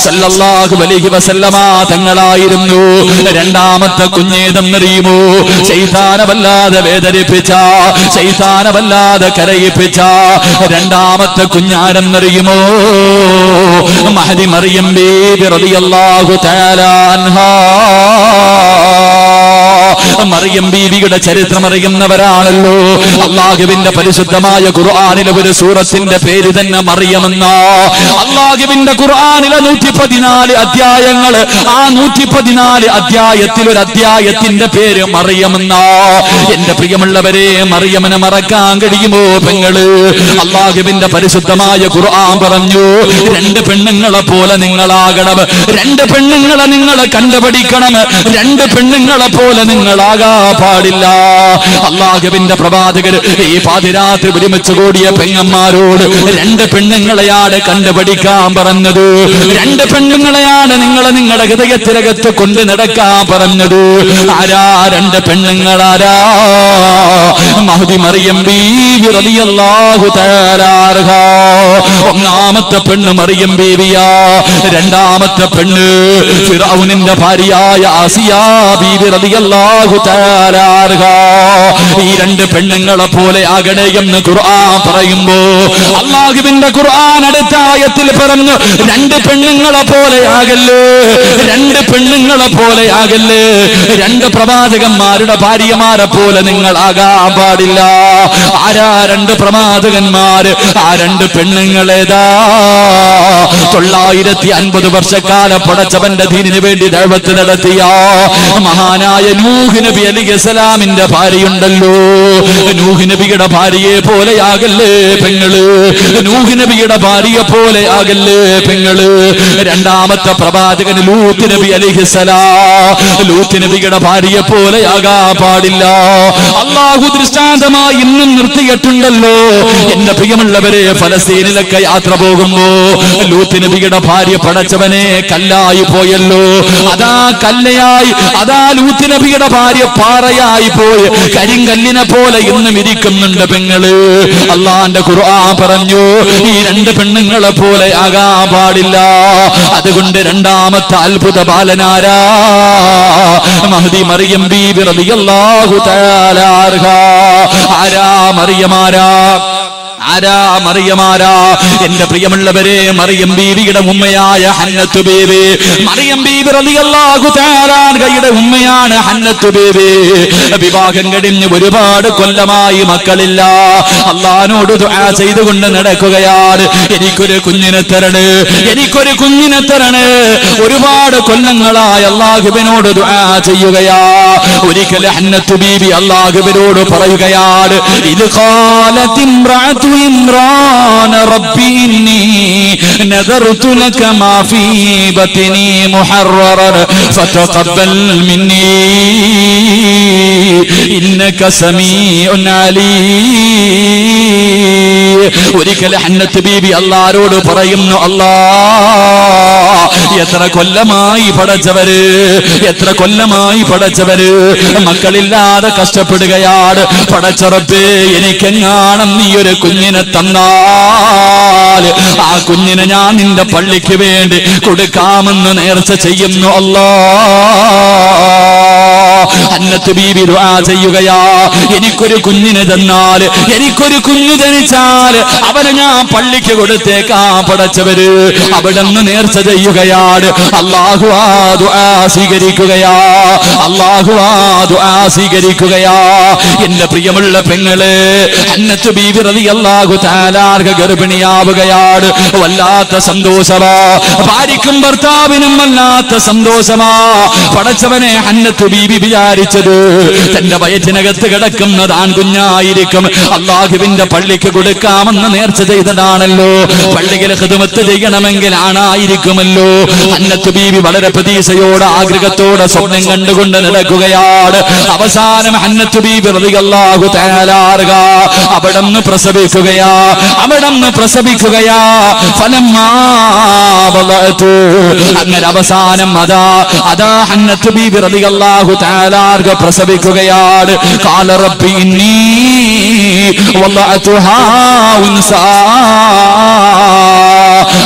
സല്ലല്ലാഹു അലൈഹി വസല്ലമ തങ്ങളായിരുന്നു. 2-ാമത്തെ കുഞ്ഞേതെന്നറിയുമോ? ശൈത്താനെ വല്ലാതെ വേദനിപ്പിച്ച, ശൈത്താനെ വല്ലാതെ കരയിപ്പിച്ച 2-ാമത്തെ കുഞ്ഞാരെന്നറിയുമോ? മഹദി മറിയം ബീബി റളിയല്ലാഹു തആല അൻഹാ. മറിയം ബീവിയുടെ ചരിത്രം അറിയുന്നവരാണല്ലോ. അല്ലാഹുവിന്റെ പരിശുദ്ധമായ ഖുർആനിലെ ഒരു സൂറത്തിന്റെ പേര് തന്നെ മറിയമെന്ന. അല്ലാഹുവിന്റെ ഖുർആനിലെ 114 അധ്യായങ്ങൾ. ആ 114 അധ്യായത്തിൽ ഒരു അധ്യായത്തിന്റെ പേര് മറിയമെന്ന. എന്റെ പ്രിയമുള്ളവരെ, മറിയമിനെ മറക്കാൻ കഴിയുമോ പെങ്ങള്? അല്ലാഹുവിന്റെ പരിശുദ്ധമായ ഖുർആൻ പറഞ്ഞു, 2 പെണ്ണുങ്ങളെ പോലെ നിങ്ങളാകണം. 2 പെണ്ണുങ്ങളെ നിങ്ങൾ കണ്ടുപിടിക്കണം. 2 പെണ്ണുങ്ങളെ പോലെ നിങ്ങളാകാ പാടില്ല. അല്ലാഹുവിന്റെ പ്രവാചകർ ഈ പാതിരാത്രി ഒരുമിച്ച് കൂടിയ പെങ്ങന്മാരോട് 2 പെണ്ണുങ്ങളെയാണ് കണ്ടുപിടിക്കാൻ പറഞ്ഞത്. 2 പെണ്ണുങ്ങളെയാണ് നിങ്ങളുടെ ഹൃദയത്തിനകത്ത് കൊണ്ട് നടക്കാൻ പറഞ്ഞത്. ആരാ 2 പെണ്ണുങ്ങളാരാ? മഹദി മറിയം ബീവി റളിയല്ലാഹു തആല അൻഹാ. 1-ാമത്തെ പെണ്ണ് മറിയം ബീവിയാ. 2-ാമത്തെ പെണ്ണ് ഫിറഔനിന്റെ ഭാര്യയായ ആസിയാ ബീവി റളിയല്ലാഹു തആല അൻഹാ. ഈ 2 പെണ്ണുങ്ങളെ പോലെ ആകണേ എന്ന് ഖുർആൻ പറയുമ്പോ അല്ലാഹുവിന്റെ ഖുർആൻ അടുത്ത ആയത്തിൽ പറഞ്ഞു, 2 പെണ്ണുങ്ങളെ പോലെ ആകല്ലേ, 2 പെണ്ണുങ്ങളെ പോലെ ആകല്ലേ. 2 പ്രവാചകന്മാരുടെ ഭാര്യമാരെ പോലെ നിങ്ങൾ ആകാൻ പാടില്ല. ആരാ 2 പ്രവാചകന്മാര്? ആ 2 പെണ്ണുങ്ങളേതാ? 950 വർഷക്കാലം പടച്ചവന്റെ ദീനിന് വേണ്ടി ദഅവത്ത് നടത്തിയ മഹാനായ നൂഹ് നബി അലൈഹിസ്സലാമിന്റെ ഭാര്യയുണ്ടല്ലോ. നൂഹ് നബിയുടെ ഭാര്യയെ പോലെ ആകല്ലേ പെങ്ങള്. നൂഹ് നബിയുടെ ഭാര്യയെ പോലെ ആകല്ലേ പെങ്ങള്. 2-ാമത്തെ പ്രവാചകൻ ലൂത്ത് നബി അലൈഹിസ്സലാം. ലൂത്ത് നബിയുടെ ഭാര്യയെ പോലെ ആകാൻ പാടില്ല. അല്ലാഹു ദൃഷ്ടാന്തമായി ഇന്നും നിർത്തിയിട്ടുണ്ടല്ലോ. എന്റെ പ്രിയമുള്ളവരെ, ഫലസ്തീനിലൊക്കെ യാത്ര പോകുമ്പോ ലൂത്ത് നബിയുടെ ഭാര്യ പടച്ചവനെ കല്ലായി പോയല്ലോ. അതാ കല്ലയായി, അതാ ലൂത്ത് നബിയുടെ ഭാര്യ പാറയായി പോയി കരിങ്കല്ലിനെ പോലെ ഇന്നും ഇരിക്കുന്നുണ്ട് പെങ്ങള്. അള്ളാന്റെ ഖുർആൻ പറഞ്ഞു, ഈ 2 പെണ്ണുങ്ങളെ പോലെ ആകാൻ പാടില്ല. അതുകൊണ്ട് 2-ാമത്തെ അത്ഭുത ബാലനാരാ? മഹദി മറിയം ബീബി റളിയല്ലാഹു തആല അൻഹാ. ആരാ മറിയമാരാ? ആരാ മറിയമാരാ? എന്റെ പ്രിയമുള്ളവരെ, മറിയം ബീവിയുടെ ഉമ്മയായ ഹന്നത്തു ബീവി, മറിയം ബീവി റളിയല്ലാഹു തആല അൻഹയുടെ ഉമ്മയാണ് ഹന്നത്തു ബീവി. വിവാഹം കഴിഞ്ഞ് ഒരുപാട് കൊല്ലമായി മക്കളില്ല. അല്ലാഹുവോട് ദുആ ചെയ്തുകൊണ്ട് നടക്കുകയാണ്, എനിക്കൊരു കുഞ്ഞിനെ തരണേ, എനിക്കൊരു കുഞ്ഞിനെ തരണേ. ഒരുപാട് കൊല്ലങ്ങളായി അല്ലാഹുവിനോട് ദുആ ചെയ്യുകയാ. ഒരിക്കൽ ഹന്നത്തു ബീവി അല്ലാഹുവിനോട് പറയുകയാണ്, ഇത് ഖാലത് ഇംറഅതു ഇംറാൻ റബ്ബി ഇന്നി നദർതു ലക മാ ഫീ ബത്നി മുഹററൻ ഫതഖബ്ബൽ മിന്നി ഇന്നക സമീഉൻ അലീം. ഒരിക്കൽ ഹന്നത്ത് ബീബി അല്ലാഹുവോട് പറയുന്നു, അല്ലാഹ് എത്ര കൊല്ലമായി പടച്ചവര്, എത്ര കൊല്ലമായി പടച്ചവര് മക്കളില്ലാതെ കഷ്ടപ്പെടുകയാണ്. പടച്ച റബ്ബേ, എനിക്കെങ്ങാണം നീ ഒരു കുഞ്ഞിനെ തന്നാൽ ആ കുഞ്ഞിനെ ഞാൻ നിന്റെ പള്ളിക്ക് വേണ്ടി കൊടുക്കാമെന്ന് നേർച്ച ചെയ്യുന്നു അല്ലാഹ്. ഹന്നത്ത് ബീബി ദുആ ചെയ്യുകയാ, എനിക്കൊരു കുഞ്ഞിനെ തന്നാൽ, എനിക്കൊരു കുഞ്ഞു ജനിച്ചാൽ അവനെ ഞാൻ പള്ളിക്ക് കൊടുത്തേക്കാ പടച്ചവര്. അവിടെന്ന് നേർച്ച ചെയ്യുകയാണ്. അല്ലാഹു ആ ദുആ സ്വീകരിക്കുകയാ, അല്ലാഹു ആ ദുആ സ്വീകരിക്കുകയാ. എന്റെ പ്രിയമുള്ള പെങ്ങളെ, ഹന്നത്ത് ബീബി റളിയല്ലാഹു തആല ഗർഭിണിയാവുകയാണ്. വല്ലാത്ത സന്തോഷമാ, ഭാര്യയ്ക്കും ഭർത്താവിനും വല്ലാത്ത സന്തോഷമാ. പടച്ചവനെ, ഹന്നത്ത് ബീബി വിചാരിച്ചത് തന്റെ വയറ്റിനകത്ത് കിടക്കുന്നത് ആൺകുഞ്ഞായിരിക്കും, അല്ലാഹുവിന്റെ പള്ളിക്ക് കൊടുക്കാമെന്ന് നേർച്ച ചെയ്തതാണല്ലോ. പള്ളിയിൽ ഖിദ്മത്ത് ചെയ്യണമെങ്കിൽ ആണായിരിക്കുമല്ലോ. ഹന്നത്ത് ബീബി വളരെ പ്രതീക്ഷയോടെ ആഗ്രഹത്തോടെ സ്വപ്നം കണ്ടുകൊണ്ട് നടക്കുകയാണ്. അവസാനം ഹന്നത്ത് ബീബി റളിയല്ലാഹു തആല അവിടന്ന് പ്രസവിക്കുകയാ, അവിടന്ന് പ്രസവിക്കുകയാ. ഫലമ്മാ വലഅതു, അങ്ങനെ അവസാനം അതാ ഹന്നത്ത് ബീബി റളിയല്ലാഹു തആല പ്രസവിക്കുകയാണ്. ഖാല റബ്ബി ഇന്നി വലഅതുഹാ ഉൻസാ.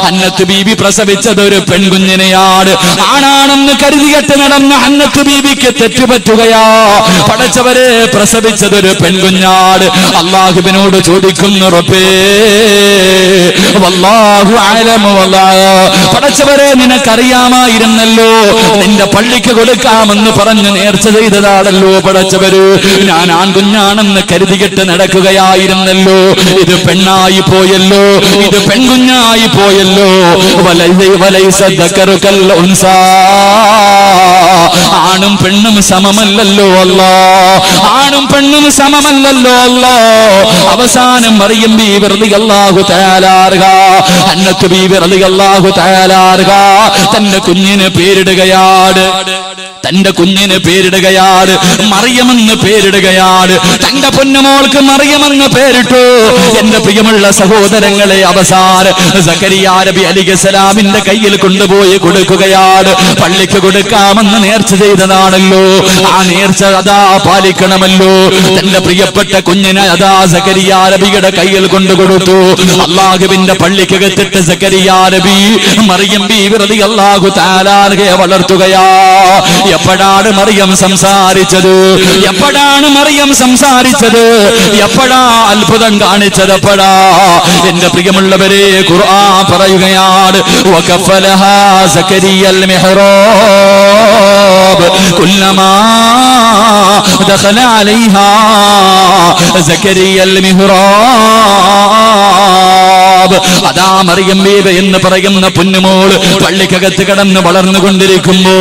ഹന്നത്ത് ബീബി പ്രസവിച്ചത് ഒരു പെൺകുഞ്ഞിനെയാണ്. ആണാണെന്ന് കരുതിയിട്ട് നടന്ന ഹന്നത്ത് ബീബിക്ക് തെറ്റുപറ്റുകയാ. പടച്ചവരെ, പ്രസവിച്ചത് ഒരു പെൺകുഞ്ഞാട്. അല്ലാഹുവിനോട് ചോദിക്കുന്നു, റബ്ബേ വല്ലാഹു അലമു പടച്ചവരെ, നിനക്കറിയാമായിരുന്നല്ലോ, നിന്റെ പള്ളിക്ക് കൊടുക്കാമെന്ന് പറഞ്ഞ് നേർച്ച ചെയ്തതാണല്ലോ പടച്ചവര്. ഞാൻ ആൺകുഞ്ഞാണെന്ന് കരുതിയിട്ട് നടക്കുകയായിരുന്നല്ലോ. ഇത് പെണ്ണായി പോയല്ലോ, ഇത് പെൺകുഞ്ഞായി പോയല്ലോ. ആണും പെണ്ണും സമമല്ലല്ലോ അല്ലാ, ആണും പെണ്ണും സമമല്ലല്ലോ അല്ലാ. അവസാനം മറിയം ബീവി റളിയല്ലാഹു തആല ഹന്നത്ത് ബീവി റളിയല്ലാഹു തആല തന്റെ കുഞ്ഞിന് പേരിടുകയാണ്, തന്റെ കുഞ്ഞിന് പേരിടുകയാണ്, മറിയമെന്ന് പേരിടുകയാണ്. തന്റെ പൊന്നുമോൾക്ക് മറിയമെന്ന് പേരിട്ടു. എന്റെ പ്രിയമുള്ള സഹോദരങ്ങളെ, അവസാനം സക്കരിയ നബി അലൈഹിസ്സലാമിന്റെ കയ്യിൽ കൊണ്ടുപോയി കൊടുക്കുകയാണ്. പള്ളിക്ക് കൊടുക്കാമെന്ന് നേർച്ച ചെയ്തതാണല്ലോ, ആ നേർച്ച അതാ പാലിക്കണമല്ലോ. തന്റെ പ്രിയപ്പെട്ട കുഞ്ഞിനെ അതാ സക്കരിയ നബിയുടെ കയ്യിൽ കൊണ്ടുകൊടുത്തു. അല്ലാഹുവിന്റെ പള്ളിക്കകത്തിട്ട് സക്കരിയ നബി മറിയം ബീവി റളിയല്ലാഹു തആല വളർത്തുകയാ. എപ്പോഴാണ് മറിയം സംസാരിച്ചത്, എപ്പോഴാണ് മറിയം സംസാരിച്ചത്, എപ്പോഴാ അത്ഭുതം കാണിച്ചത്, എപ്പോഴാ? എന്റെ പ്രിയമുള്ളവരെ, ഖുർആൻ പറയുകയാണ്, വകഫലഹാ സക്കരിയൽ മിഹ്റാബ് കുല്ലമാ ദഖല അലൈഹാ സക്കരിയൽ മിഹ്റാബ്. അതാ മറിയം ബീവി എന്ന് പറയുന്ന പൊന്നുമോൾ പള്ളിക്കകത്ത് കടന്ന് വളർന്നുകൊണ്ടിരിക്കുമ്പോ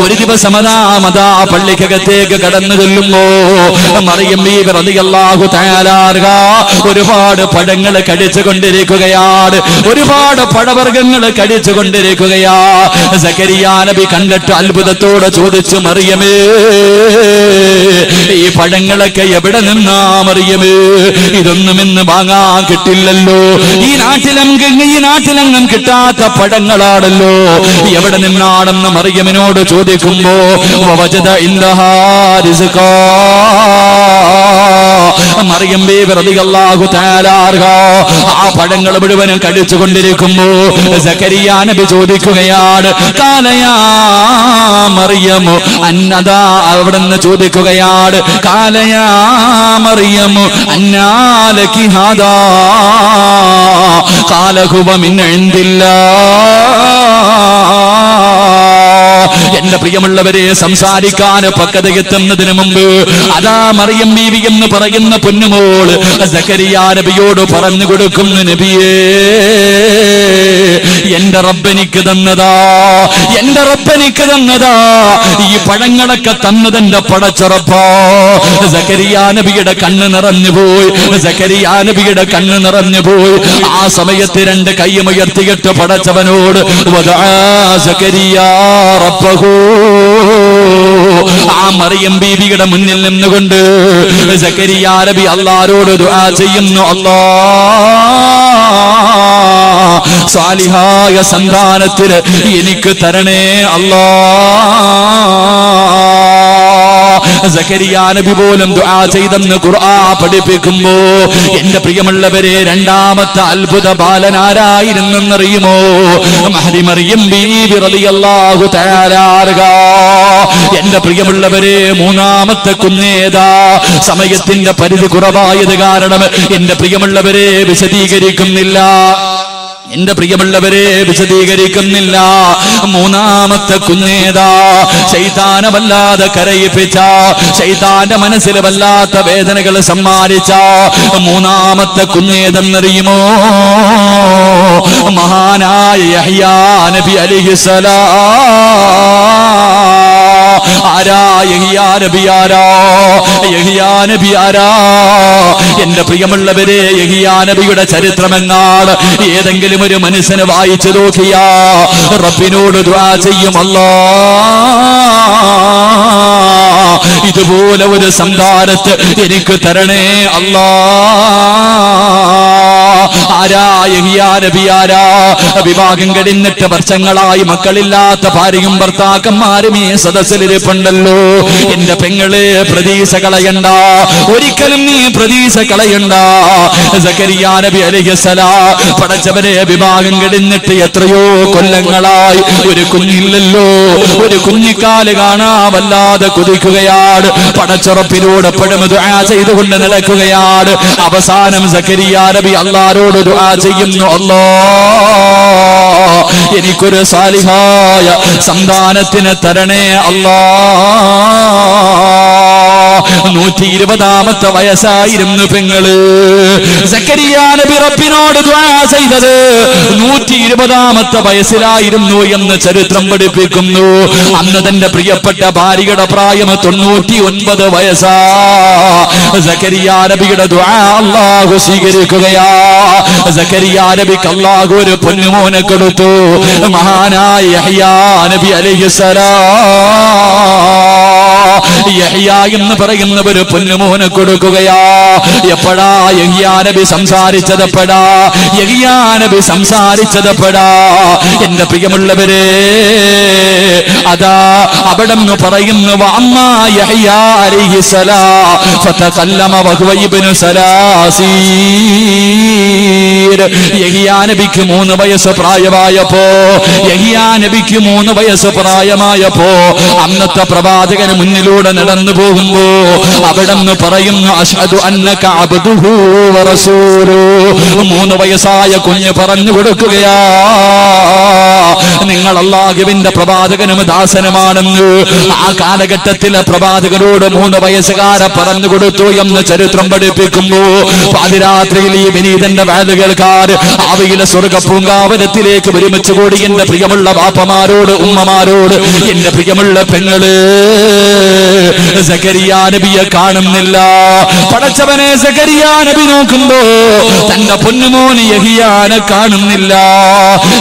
ഒരു ദിവസം അതാ പള്ളിക്കകത്തേക്ക് കടന്നു ചെല്ലുമ്പോ മറിയം ബീവി റളിയല്ലാഹു തആല ഒരുപാട് പഴങ്ങൾ കടിച്ചുകൊണ്ടിരിക്കുകയാണ്, ഒരുപാട് പഴവർഗ്ഗങ്ങൾ കടിച്ചുകൊണ്ടിരിക്കുകയാ. സക്കരിയ നബി കണ്ടിട്ട് അത്ഭുതത്തോടെ ചോദിച്ചു, മറിയമേ, ഈ പഴങ്ങളൊക്കെ എവിടെ നിന്നാ മറിയമേ? ഇതൊന്നും ഇന്ന് വാങ്ങാൻ കിട്ടില്ലല്ലോ, ഈ നാട്ടിലെങ്ങും കിട്ടാത്ത പഴങ്ങളാണല്ലോ, എവിടെ നിന്നാണെന്ന് മറിയമിനോട് ചോദിക്കുമ്പോ വവജദ ഇൻദഹാ റിസ്ഖാ മറിയം ബീവി റളിയല്ലാഹു തആല ആ പഴങ്ങൾ മുഴുവനും കഴിച്ചുകൊണ്ടിരിക്കുമ്പോ സക്കരിയ നബി ചോദിക്കുകയാണ്, കാലയാ മറിയമു അന്നദാ, അവിടുന്ന് ചോദിക്കുകയാണ്, കാലയാ മറിയമു അന്നാലകി ഹാദാ ഖാല ഹുവ മിൻ ഇൻദില്ലാഹ്. എന്റെ പ്രിയമുള്ളവരെ, സംസാരിക്കാൻ പക്വതയെത്തുന്നതിന് മുമ്പ് അതാ മറിയം ബീവി എന്ന് പറയുന്ന പൊന്നുമോൾ സക്കരിയ നബിയോട് പറഞ്ഞു കൊടുക്കുന്നു, നബിയേ, എന്റെ റബ്ബെനിക്ക് തന്നതാ, എന്റെ റബ്ബെനിക്ക് തന്നതാ, ഈ പഴങ്ങളൊക്കെ തന്നതെന്റെ പടച്ചുറപ്പോ. സക്കരിയ നബിയുടെ കണ്ണ് നിറഞ്ഞുപോയി, സക്കരിയ നബിയുടെ കണ്ണ് നിറഞ്ഞുപോയി. ആ സമയത്ത് രണ്ട് കൈയുയർത്തിയിട്ട് പടച്ചവനോട് സക്കരിയ റബ്ബഹു, ആ മറിയം ബീവിയുടെ മുന്നിൽ നിന്നുകൊണ്ട് സക്കരിയ നബി അല്ലാഹുവോട് ദുആ ചെയ്യുന്നു, അല്ലാഹ് സാലിഹായ സന്താനത്തിന് എനിക്ക് തരണേ അല്ലാഹ്. സക്കരിയ നബി പോലും ദുആ ചെയ്തെന്ന് ഖുർആൻ പഠിപ്പിക്കുമ്പോ എന്റെ പ്രിയമുള്ളവരെ, രണ്ടാമത്തെ അത്ഭുത ബാലനാരായിരുന്നെന്നറിയുമോ? മഹദി മറിയം ബീവി റളിയല്ലാഹു തആല അൻഹ. എന്റെ പ്രിയമുള്ളവരെ, മൂന്നാമത്തെ കുഞ്ഞേതാ? സമയത്തിന്റെ പരിധി കുറവായത് കാരണം എന്റെ പ്രിയമുള്ളവരെ വിശദീകരിക്കുന്നില്ല, എന്റെ പ്രിയമുള്ളവരെ വിശദീകരിക്കുന്നില്ല. മൂന്നാമത്തെ കുഞ്ഞേതാ? ശൈത്താനെ വല്ലാതെ കരയിപ്പിച്ച, ശൈത്താന്റെ മനസ്സിൽ വല്ലാത്ത വേദനകൾ സമ്മാനിച്ച മൂന്നാമത്തെ കുഞ്ഞേതെന്നറിയുമോ? മഹാനായ യഹ്യാ നബി അലൈഹിസ്സലാം. ആരാ യഹ്യാ നബി? ആരാ യഹ്യാ നബി? ആരാ? എന്റെ പ്രിയമുള്ളവരെ, യഹ്യാ നബിയുടെ ചരിത്രമെങ്ങാണ് ഏതെങ്കിലും ഒരു മനുഷ്യനെ വായിച്ചു നോക്കിയാ റബ്ബിനോട് ദുആ ചെയ്യും, അല്ലാഹ് ഇതുപോലെ ഒരു സന്താനത്തെ എനിക്ക് തരണേ അല്ലാഹ്. ആരാ യഹ്യാ നബി? ആരാ? വിവാഹം കഴിഞ്ഞിട്ട് വർഷങ്ങളായി മക്കളില്ലാത്ത ഭാര്യയും ഭർത്താക്കന്മാരും ഈ സദസ്സിലിരിപ്പുണ്ടല്ലോ. എന്റെ പെങ്ങളെ, പ്രതീക്ഷ കളയണ്ട, ഒരിക്കലും നീ പ്രതീക്ഷ കളയണ്ട. സക്കരിയ നബി അലൈഹിസ്സലാം പടച്ചവനെ, വിവാഹം കഴിഞ്ഞിട്ട് എത്രയോ കൊല്ലങ്ങളായി ഒരു കുഞ്ഞില്ലല്ലോ, ഒരു കുഞ്ഞിക്കാല് കാണാവല്ലാതെ കുതിക്കുകയാണ്. പടച്ചുറപ്പിനോട് എപ്പോഴും ദുആ ചെയ്തുകൊണ്ട് നടക്കുകയാണ്. അവസാനം സക്കരിയ നബി അല്ലാഹുവോട് ദുആ ചെയ്യുന്നു, അല്ലാഹ് എനിക്കൊരു സാലിഹായ സന്താനത്തിന് തരണേ അല്ലാഹ്. 120ാമത്തെ വയസ്സായിരുന്നു പെങ്ങള്. സക്കരിയ നബി റബ്ബിനോട് ദുആ ചെയ്തത് 120ാമത്തെ വയസ്സിലായിരുന്നു എന്ന് ചരിത്രം പഠിപ്പിക്കുന്നു. അന്ന് തന്റെ പ്രിയപ്പെട്ട ഭാര്യയുടെ പ്രായം 99 വയസ്സാ. സക്കരിയ നബിയുടെ ദുആ അല്ലാഹു സ്വീകരിക്കുകയാ. സക്കരിയ നബിക്ക് അല്ലാഹു ഒരു പൊന്നുമോനെ കൊടുത്തു, മഹാനായ യഹ്യാ നബി അലൈഹിസ്സലാം. യഹ്യാ എന്ന് പറയുന്ന ഒരു പൊന്നുമോനെ കൊടുക്കുകയാ. എപ്പോഴാ യഹ്യാ നബി സംസാരിച്ചതെപ്പോഴാ? യഹ്യാ നബി സംസാരിച്ചതെപ്പോഴാ? എന്റെ പ്രിയമുള്ളവരെ, അതാ അവിടെന്ന് പറയുന്നു, വഅമ്മാ യഹ്യാ അലൈഹിസ്സലാം ഫതകല്ലമ വഹുവ ഇബ്നു സലാസീർ. യഹ്യാ നബിക്ക് 3 വയസ്സ് പ്രായമായപ്പോ, യഹ്യാ നബിക്ക് 3 വയസ്സ് പ്രായമായപ്പോ അന്നത്തെ പ്രവാചകന് മുന്നിലൂടെ നടന്നു പോകുമ്പോ അവിടെന്ന് പറയുന്നു, അശ്ഹദു അന്നക അബ്ദുഹു വറസൂലുഹു. 3 വയസ്സായ കുഞ്ഞ് പറഞ്ഞു കൊടുക്കുകയാ, നിങ്ങൾ അല്ലാഹുവിന്റെ പ്രവാചകനും ദാസനുമാണെന്ന്. ആ കാലഘട്ടത്തിലെ പ്രവാചകനോട് 3 വയസ്സുകാരെ പറഞ്ഞു കൊടുത്തു എന്ന് ചരിത്രം പഠിപ്പിക്കുമ്പോ പാതിരാത്രിയിൽ ഈ വിനീതന്റെ വാല് കേൾക്കാർ ആവിയിലെ സ്വർഗ പൂങ്കാവനത്തിലേക്ക് ഒരുമിച്ച് കൂടി എന്റെ പ്രിയമുള്ള ബാപ്പമാരോട്, ഉമ്മമാരോട്, എന്റെ പ്രിയമുള്ള പെങ്ങള്, സക്കരിയ നബിയെ കാണുന്നില്ല. പടച്ചവനെ, സക്കരിയ നബി നോക്കുമ്പോ തന്റെ പൊന്നുമോന് യഹ്യാനെ കാണുന്നില്ല.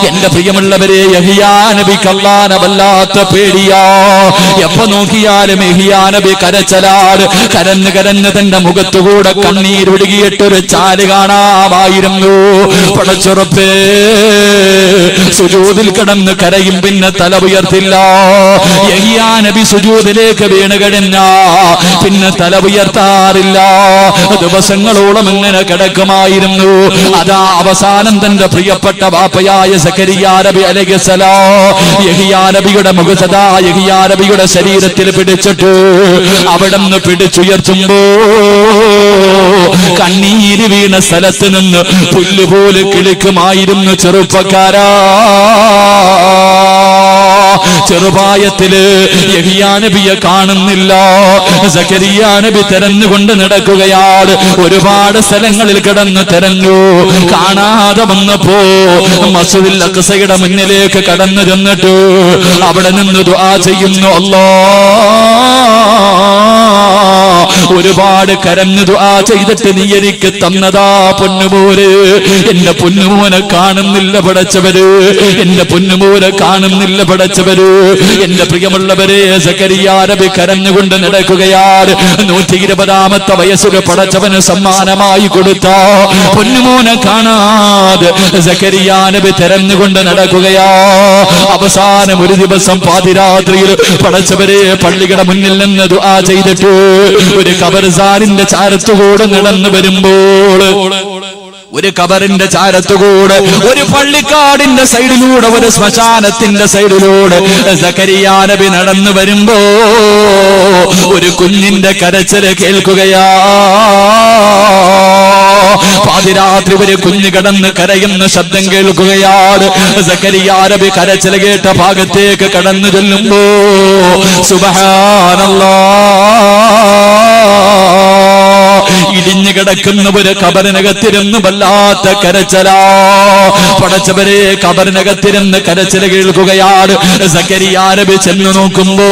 എന്റെ പ്രിയമുള്ളവരെ, യഹ്യാ നബിക്ക് അല്ലാഹുവിനെ വല്ലാത്ത പേടിയാ. എപ്പോ നോക്കിയാലും യഹ്യാ നബി കരച്ചലാട്, കരഞ്ഞ് കരഞ്ഞ് തന്റെ മുഖത്തുകൂടെ കണ്ണീരൊഴുകിയിട്ടൊരു ചാല് കാണാമായിരുന്നു. പടച്ചുറപ്പേ, സുജൂദിൽ കിടന്ന് കരയും, പിന്നെ തല ഉയർത്തില്ല. യഹ്യാ നബി സുജൂദിലേക്ക് വീണ് കഴിഞ്ഞാ പിന്നെ തല ഉയർത്താറില്ല. ദിവസങ്ങളോളം ഇങ്ങനെ കിടക്കുമായിരുന്നു. അതാ അവസാനം തന്റെ പ്രിയപ്പെട്ട ബാപ്പയായ സക്കരിയാ നബി അലൈഹിസ്സലാം യഹ്യാ നബിയുടെ മുഖസദാ യഹ്യാ നബിയുടെ ശരീരത്തിൽ പിടിച്ചിട്ട് അവിടുന്ന് പിടിച്ചുയർത്തുമ്പോ കണ്ണീര് വീണ സ്ഥലത്ത് നിന്ന് പുല്ലുപോലെ കിളിക്കുമായിരുന്നു ചെറുപ്പക്കാരാ. ചെറുപായത്തില് യഹ്യാ നബിയെ കാണുന്നില്ല. സക്കരിയാ നബി തെരഞ്ഞുകൊണ്ട് നടക്കുകയാണ്. ഒരുപാട് സ്ഥലങ്ങളിൽ കിടന്ന് തെരഞ്ഞു, കാണാതെ വന്നപ്പോ മസ്ജിദുൽ അഖ്സയുടെ മുന്നിലേക്ക് കടന്നു ചെന്നിട്ട് അവിടെ നിന്ന് ദുആ ചെയ്യുന്നു. ഒരുപാട് കരഞ്ഞു ദുആ ചെയ്തിട്ട് നീ എനിക്ക് തന്നതാ പൊന്നുമോര്. എന്റെ പൊന്നുമോനെ കാണുന്നില്ല പടച്ചവര്, എന്റെ പൊന്നുമോനെ കാണുന്നില്ല പടച്ചവര്. എന്റെ പ്രിയമുള്ളവരെ, സക്കരിയാ നബി കരഞ്ഞുകൊണ്ട് നടക്കുകയാണ്. 120ാമത്തെ വയസ്സിൽ പടച്ചവന് സമ്മാനമായി കൊടുത്ത പൊന്നുമോനെ കാണാതെ സക്കരിയാ നബി തെരഞ്ഞുകൊണ്ട് നടക്കുകയാ. അവസാനം ഒരു ദിവസം പാതിരാത്രിയിൽ പടച്ചവരെ പള്ളിയുടെ മുന്നിൽ നിന്ന് ദുആ ചെയ്തിട്ട് ഒരു ഖബർസാനിന്റെ ചാരത്തുകൂടെ നടന്നു വരുമ്പോൾ, ഒരു ഖബറിന്റെ ചാരത്തുകൂടെ, ഒരു പള്ളിക്കാടിന്റെ സൈഡിലൂടെ, ഒരു ശ്മശാനത്തിന്റെ സൈഡിലൂടെ സക്കരിയാ നബി നടന്നു വരുമ്പോ ഒരു കുഞ്ഞിന്റെ കരച്ചില് കേൾക്കുകയാ. പാതിരാത്രി ഒരു കുഞ്ഞ് കിടന്ന് കരയുന്ന ശബ്ദം കേൾക്കുകയാണ്. സക്കരിയാ നബി കരച്ചില് കേട്ട ഭാഗത്തേക്ക് കടന്നു ചെല്ലുമ്പോ സുബ്ഹാനല്ലാഹ്, ഇടിഞ്ഞു കിടക്കുന്ന ഒരു ഖബറിനകത്തിരുന്ന് വല്ലാത്ത കരച്ചിലാ. പടച്ചവരെ, ഖബറിനകത്തിരുന്ന് കരച്ചില് കേൾക്കുകയാണ്. സക്കരിയാ നബി ചെന്ന് നോക്കുമ്പോ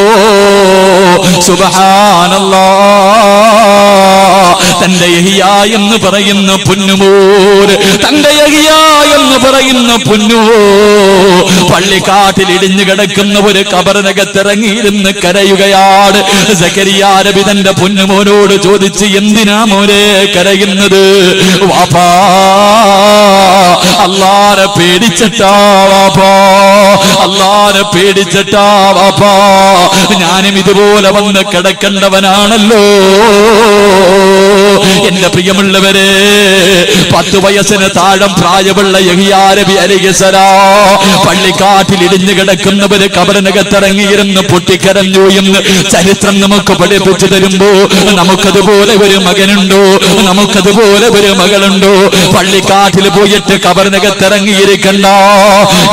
സുബ്ഹാനല്ലാഹ്, തന്റെ യഹ്യാ എന്ന് പറയുന്ന പൊന്നുമോര്, തന്റെ യഹ്യാ എന്ന് പറയുന്ന പൊന്നുമോർ പള്ളിക്കാട്ടിൽ ഇടിഞ്ഞു കിടക്കുന്ന ഒരു ഖബറിനകത്തിറങ്ങിയിരുന്ന് കരയുകയാണ്. സക്കരിയാ നബി തന്റെ പൊന്നുമോനോട് ചോദിച്ച്, എന്തിനാ മോനെ കരയുന്നത്? വാപ്പാ, അല്ലാഹനെ പേടിച്ചിട്ടാ വാപ്പാ, അല്ലാഹനെ പേടിച്ചിട്ടാ വാപ്പാ. ഞാനും ഇതുപോലെ വന്ന് കിടക്കേണ്ടവനാണല്ലോ. എന്റെ പ്രിയമുള്ളവരെ, 10 വയസ്സിന് താഴെ പ്രായമുള്ള യഹ്യാ നബി അലൈഹിസ്സലാം പള്ളിക്കാട്ടിൽ ഇടിഞ്ഞു കിടക്കുന്നവര് ഖബറിനകത്തിറങ്ങിയിരുന്ന് പൊട്ടിക്കരഞ്ഞു എന്ന് ചരിത്രം നമുക്ക് പഠിപ്പിച്ചു തരുമ്പോ, നമുക്കതുപോലെ ഒരു മകനുണ്ടോ, നമുക്കതുപോലെ ഒരു മകളുണ്ടോ? പള്ളിക്കാട്ടിൽ പോയിട്ട് ഖബറിനകത്തിറങ്ങിയിരിക്കണ്ട.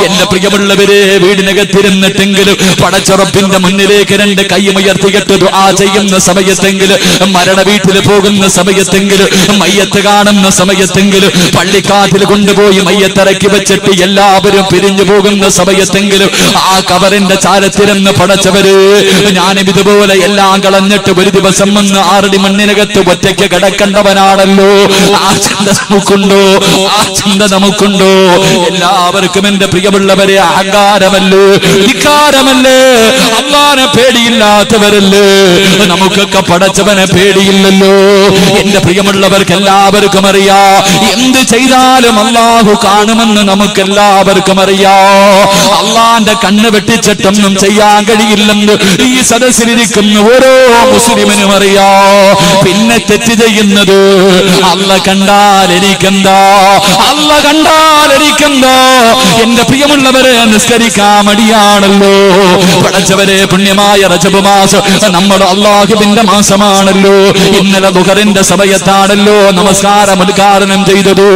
എന്റെ പ്രിയമുള്ളവരെ, വീടിനകത്തിരുന്നിട്ടെങ്കിലും പടച്ചുറപ്പിന്റെ മുന്നിലേക്ക് 2 കൈയുയർത്തിയിട്ട് ദുആ ചെയ്യുന്ന സമയത്തെങ്കിലും, മരണ വീട്ടിൽ പോകുന്ന സമയത്തെങ്കിലും, മയ്യത്ത് കാണുന്ന സമയത്തെങ്കിലും, പള്ളിക്കാട്ടിൽ കൊണ്ടുപോയി മയ്യത്തിറക്കി വെച്ചിട്ട് എല്ലാവരും പിരിഞ്ഞു പോകുന്ന സമയത്തെങ്കിലും ആ ഖബറിന്റെ ചാരത്തിരുന്ന് പടച്ചവര്, ഞാനും ഇതുപോലെ എല്ലാം കളഞ്ഞിട്ട് ഒരു ദിവസം വന്ന് 6 മണ്ണിനകത്ത് ഒറ്റയ്ക്ക് കിടക്കേണ്ടവനാണല്ലോ. ആ ചിന്ത നമുക്കുണ്ടോ? ആ ചിന്ത നമുക്കുണ്ടോ? എല്ലാവർക്കും എന്റെ പ്രിയമുള്ളവരെ അഹങ്കാരമല്ലേ, ധിക്കാരമല്ലേ, അല്ലാഹനെ പേടിയില്ലാത്തവരല്ലേ? നമുക്കൊക്കെ പടച്ചവനെ പേടിയില്ലല്ലോ. എന്റെ പ്രിയമുള്ളവർക്ക് എല്ലാവർക്കും അറിയാ, എന്ത് ചെയ്താലും അല്ലാഹു കാണുമെന്ന് നമുക്കെല്ലാവർക്കും അറിയാ. അല്ലാഹന്റെ കണ്ണ് വെട്ടിച്ചിട്ടൊന്നും ചെയ്യാൻ കഴിയില്ലെന്ന് ഈ സദസ്സിലിരിക്കുന്ന ഓരോ മുസ്ലിമിനും അറിയാ. പിന്നെ തെറ്റ് ചെയ്യുന്നത് അല്ല കണ്ടാൽ എനിക്കെന്താ, അല്ല കണ്ടാൽ എനിക്കെന്താ? എന്റെ പ്രിയമുള്ളവരെ, നിസ്കരിക്കാൻ മടിയാണല്ലോ. പടച്ചവരെ, പുണ്യമായ റജബ് മാസം നമ്മുടെ അല്ലാഹുവിന്റെ മാസമാണല്ലോ. ഇന്നലെ ദുഹറിന്റെ സമയത്താണല്ലോ നമസ്കാരം ഉദ്ഘാടനം ചെയ്തത്.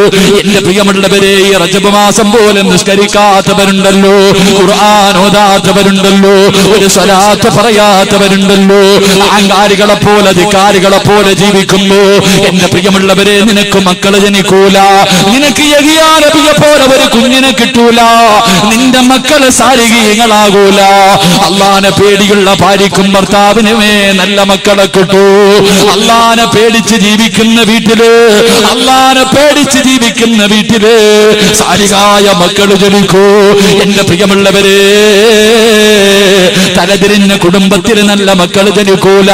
എന്റെ പ്രിയമുള്ളവരെ, ഈ റജബ് മാസം പോലെ നിസ്കരിക്കാത്തവരുണ്ടല്ലോ, ഖുർആൻ ഓതാത്തവരുണ്ടല്ലോ, ഒരു സ്വലാത്ത് പറയാത്തവരുണ്ടല്ലോ. അഹങ്കാരികളെ പോലെ, ധിക്കാരികളെ പോലെ ജീവിക്കുമ്പോ എന്റെ പ്രിയമുള്ളവരെ, നിനക്ക് മക്കള് ജനിക്കൂല, നിനക്ക് യഹ്യാ നബിയെ പോലെ ഒരു കുഞ്ഞിനെ കിട്ടൂല, നിന്റെ മക്കള് സാലിഹീങ്ങളാകൂല. അല്ലാഹനെ പേടിയുള്ള ഭാര്യക്കും ഭർത്താവിനുമേ നല്ല മക്കളെ കിട്ടൂ. അല്ലാഹനെ പേടിച്ച് ജീവിക്കുന്ന ജീവിക്കുന്ന വീട്ടില്, അള്ളാനെ പേടിച്ച് ജീവിക്കുന്ന വീട്ടില് സാലിഹായ മക്കൾ ജനിക്കൂ. എന്റെ പ്രിയമുള്ളവരെ, തലതിരിഞ്ഞ കുടുംബത്തിൽ നല്ല മക്കൾ ജനിക്കൂല.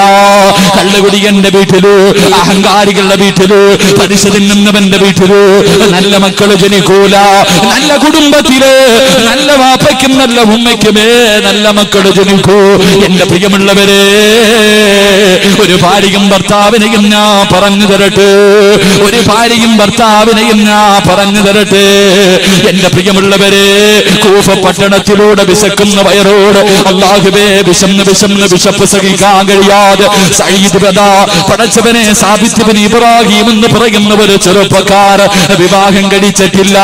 കള്ളുകുടിയന്റെ വീട്ടില്, അഹങ്കാരികളുടെ വീട്ടില്, പലിശ തിന്നുന്നവന്റെ വീട്ടില് നല്ല മക്കൾ ജനിക്കൂല. നല്ല കുടുംബത്തില് നല്ല വാപ്പയ്ക്കും നല്ല ഉമ്മയ്ക്കുമേ നല്ല മക്കൾ ജനിക്കൂ. എന്റെ പ്രിയമുള്ളവരെ, ഒരു ഭാര്യയും ഭർത്താവിനെയും ഞാൻ പറഞ്ഞു തരട്ടെ, ഒരു ഭാര്യയും ഭർത്താവിനെയും ഞാൻ പറഞ്ഞു തരട്ടെ. എന്റെ പ്രിയമുള്ളവരെ, കൂഫ പട്ടണത്തിലൂടെ വിശക്കുന്ന വയറോട് അല്ലാഹുവേ വിശന്ന് വിശപ്പ് സഹിക്കാൻ കഴിയാതെ സഈദ് ബദാ പടച്ചവനെ സാബിത്ത് ഇബ്നു ഇബ്രാഹിം എന്ന് പറയുന്ന ഒരു ചെറുപ്പക്കാർ വിവാഹം കഴിച്ചിട്ടില്ല.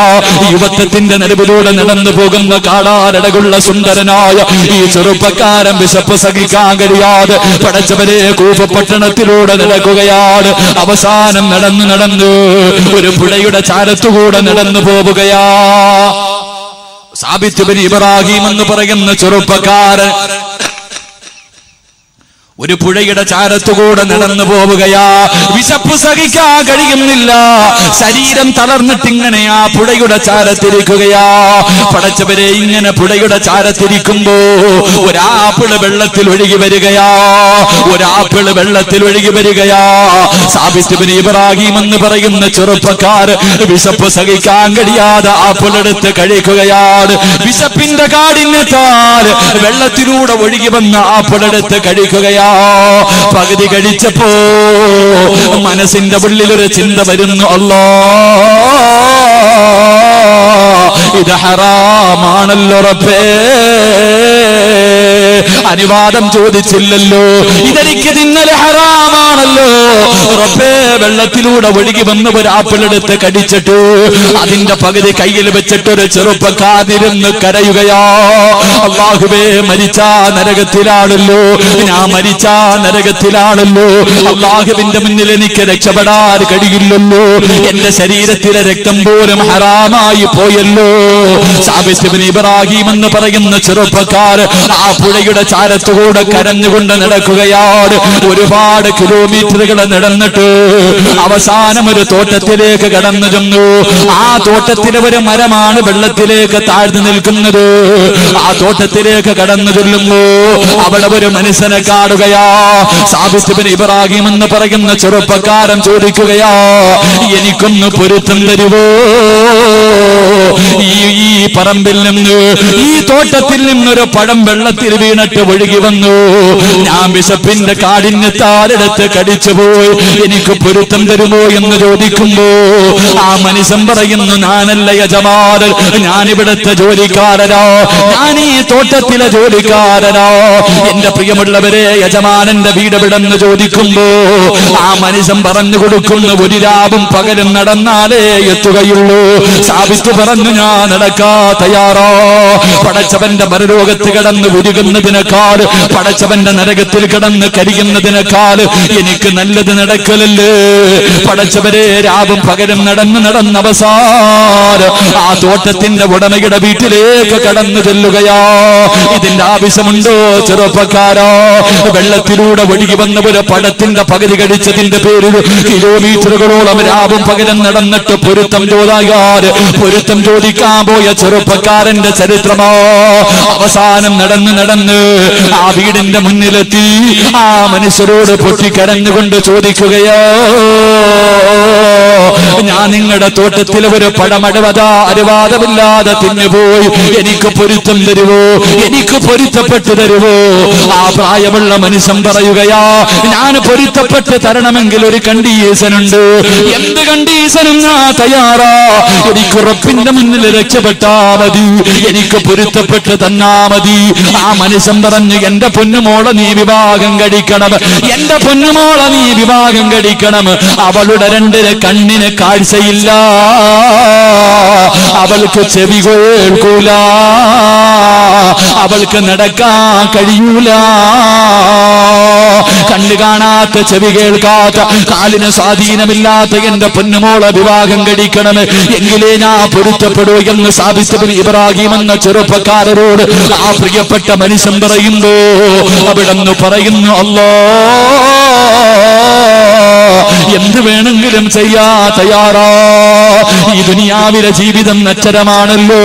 യുവത്വത്തിന്റെ നടുവിലൂടെ നടന്നു പോകുന്ന കാടാരടകുള്ള സുന്ദരനായ ഈ ചെറുപ്പക്കാരൻ വിശപ്പ് സഹിക്കാൻ കഴിയാതെ പടച്ചവനെ കൂഫ പട്ടണത്തിലൂടെ നടക്കുകയാണ്. അവസാനം നടന്നു ഒരു പുഴയുടെ ചാരത്തുകൂടെ നടന്നു പോവുകയാ. സാബിത്ത് ഇബ്നു ഇബ്രാഹിം എന്ന് പറയുന്ന ചെറുപ്പക്കാരൻ ഒരു പുഴയുടെ ചാരത്തുകൂടെ നടന്നു പോവുകയാ. വിശപ്പ് സഹിക്കാൻ കഴിയുന്നില്ല, ശരീരം തളർന്നിട്ടിങ്ങനെ ആ പുഴയുടെ ചാരത്തിരിക്കുകയാ. പടച്ചവരെ, ഇങ്ങനെ പുഴയുടെ ചാരത്തിരിക്കുമ്പോ ഒരാപ്പിള് വെള്ളത്തിൽ ഒഴുകി വരികയാ, ഒരാപ്പിള് വെള്ളത്തിൽ ഒഴുകി വരികയാ. സാബിത്ത് ഇബ്നു ഇബ്രാഹിം എന്ന് പറയുന്ന ചെറുപ്പക്കാർ വിശപ്പ് സഹിക്കാൻ കഴിയാതെ ആപ്പിളെടുത്ത് കഴിക്കുകയാണ്. വിശപ്പിന്റെ കാഠിന്യത്താൽ വെള്ളത്തിലൂടെ ഒഴുകി വന്ന ആപ്പിളെടുത്ത് കഴിക്കുകയാ. പകുതി കഴിച്ചപ്പോ മനസ്സിന്റെ ഉള്ളിലൊരു ചിന്ത വരുന്നു, അല്ലാഹ് ഇത് ഹറാമാണല്ലോ റബ്ബേ, അനുവാദം ചോദിച്ചില്ലല്ലോ, ഇതെനിക്ക് തിന്നല് ഹറാമാണല്ലോ റബ്ബേ. വെള്ളത്തിലൂടെ ഒഴുകി വന്ന ഒരു ആപ്പിളെടുത്ത് കടിച്ചിട്ട് അതിന്റെ പകുതി കയ്യിൽ വെച്ചിട്ട് ഒരു ചെറുപ്പക്കാരിരുന്ന് കരയുകയാ. അല്ലാഹുവേ, മരിച്ചാ നരകത്തിലാണല്ലോ, ഞാൻ മരിച്ചാ നരകത്തിലാണല്ലോ. അല്ലാഹുവിന്റെ മുന്നിൽ എനിക്ക് രക്ഷപ്പെടാൻ കഴിയില്ലല്ലോ, എന്റെ ശരീരത്തിലെ രക്തം പോലും ഹറാമായി പോയല്ലോ. സാബിത്ത് ഇബ്നു ഇബ്രാഹിം എന്ന് പറയുന്ന ചെറുപ്പക്കാർ ആ പുഴയുടെ ചാരത്തുകൂടെ കരഞ്ഞുകൊണ്ട് നടക്കുകയാണ്. ഒരുപാട് കിലോമീറ്ററുകൾ നടന്നിട്ട് അവസാനം ഒരു തോട്ടത്തിലേക്ക് കടന്നു ചെന്നു. ആ തോട്ടത്തിലെ ഒരു മരമാണ് വെള്ളത്തിലേക്ക് താഴ്ന്നു നിൽക്കുന്നത്. ആ തോട്ടത്തിലേക്ക് കടന്നു ചെല്ലുമ്പോ അവിടെ ഒരു മനുഷ്യനെ കാണുകയാ. സാബിത്ത് ഇബ്നു ഇബ്രാഹിം എന്ന് പറയുന്ന ചെറുപ്പക്കാരൻ ചോദിക്കുകയാ, എനിക്കൊന്ന് പൊരുത്തം തരുവോ? ഈ പറമ്പിൽ നിന്ന്, ഈ തോട്ടത്തിൽ നിന്നൊരു പഴം വെള്ളത്തിൽ വീണിട്ട് ഒഴുകി വന്നു, ഞാൻ വിശപ്പിന്റെ കാഠിന്യത്താലെടുത്ത് കടിച്ചുപോയി, എനിക്ക് പൊരുത്തം തരുമോ എന്ന് ചോദിക്കുമ്പോ ആ മനുഷ്യൻ പറയുന്നു, ഞാനല്ല യജമാനൻ, ഞാനിവിടുത്തെ ജോലിക്കാരനാ, ഞാൻ ഈ തോട്ടത്തിലെ ജോലിക്കാരനാ. എന്റെ പ്രിയമുള്ളവരെ, യജമാനന്റെ വീട് എവിടെന്ന് ചോദിക്കുമ്പോ ആ മനുഷ്യൻ പറഞ്ഞു കൊടുക്കുന്നു, ഒരു രാവും പകലും നടന്നാലേ എത്തുകയുള്ളൂ. സാബിത്ത് പറഞ്ഞു, ഞാൻ നടക്കാ തയ്യാറാ. പടച്ചവന്റെ പരലോകത്ത് കിടന്ന് ഉരുകുന്നതിനേക്കാൾ, പടച്ചവന്റെ നരകത്തിൽ കിടന്ന് കരിയുന്നതിനേക്കാൾ എനിക്ക് നല്ലത് നടക്കലല്ലേ. പടച്ചവരെ, രാവും പകലും നടന്ന് അവസാനം ആ തോട്ടത്തിന്റെ ഉടമയുടെ വീട്ടിലേക്ക് കടന്നു ചെല്ലുകയാ. ഇതിന്റെ ആവശ്യമുണ്ടോ ചെറുപ്പക്കാരോ? വെള്ളത്തിലൂടെ ഒഴുകി വന്ന ഒരു പഴത്തിന്റെ പകുതി കടിച്ചതിന്റെ പേരിൽ കിലോമീറ്ററുകളോളം രാവും പകലും നടന്നിട്ട് പൊരുത്തം ചോദിക്കാൻ പോയ ചെറുപ്പക്കാരന്റെ ചരിത്രമോ. അവസാനം നടന്ന് ആ വീടിന്റെ മുന്നിലെത്തി ആ മനുഷ്യരോട് പൊട്ടിക്കരഞ്ഞുകൊണ്ട് ചോദിക്കുകയോ, ഞാൻ നിങ്ങളുടെ തോട്ടത്തിലെ ഒരു അനുവാദമില്ലാതെ തിന്നുപോയി, എനിക്ക് പൊരുത്തം തരുവോ? എനിക്ക് പൊരുത്തപ്പെട്ട് തരുവോ? ആ പ്രായമുള്ള മനുഷ്യൻ പറയുകയാ, ഞാൻ പൊരുത്തപ്പെട്ട് തരണമെങ്കിൽ ഒരു കണ്ടീഷനുണ്ട്. എന്ത് കണ്ടീഷനും ഞാൻ തയ്യാറാ. എനിക്ക് ഉറപ്പിന്റെ മുന്നിൽ രക്ഷപ്പെട്ടാ മതി, എനിക്ക് പൊരുത്തപ്പെട്ട് തന്നാ മതി. ആ മനുഷ്യൻ പറഞ്ഞു, എന്റെ പൊന്നുമോളെ നീ വിവാഹം കഴിക്കണം, എന്റെ പൊന്നുമോളെ നീ വിവാഹം കഴിക്കണം. അവളുടെ രണ്ടിന് കണ്ണിന് കാഴ്ചയില്ല, അവൾക്ക് ചെവി കേൾക്കൂല, അവൾക്ക് നടക്കാൻ കഴിയൂല, കണ്ണു കാണാത്ത, ചെവി കേൾക്കാത്ത, കാലിന് സ്വാധീനമില്ലാത്ത എന്റെ പൊന്നുമോളെ വിവാഹം കഴിക്കണമേ, എങ്കിലേ ഞാൻ പൊരുത്തപ്പെടൂ എന്ന് സാബിത്ത് ബിൻ ഇബ്രാഹിം എന്ന ചെറുപ്പക്കാരരോട് ആ പ്രിയപ്പെട്ട മനുഷ്യൻ പറയുമ്പോ അവിടെന്ന് പറയുന്നു, എന്ത് വേണമെങ്കിലും ചെയ്യാ തയ്യാറാ. ഈ ദുനിയാവിലെ ജീവിതം നശ്വരമാണല്ലോ,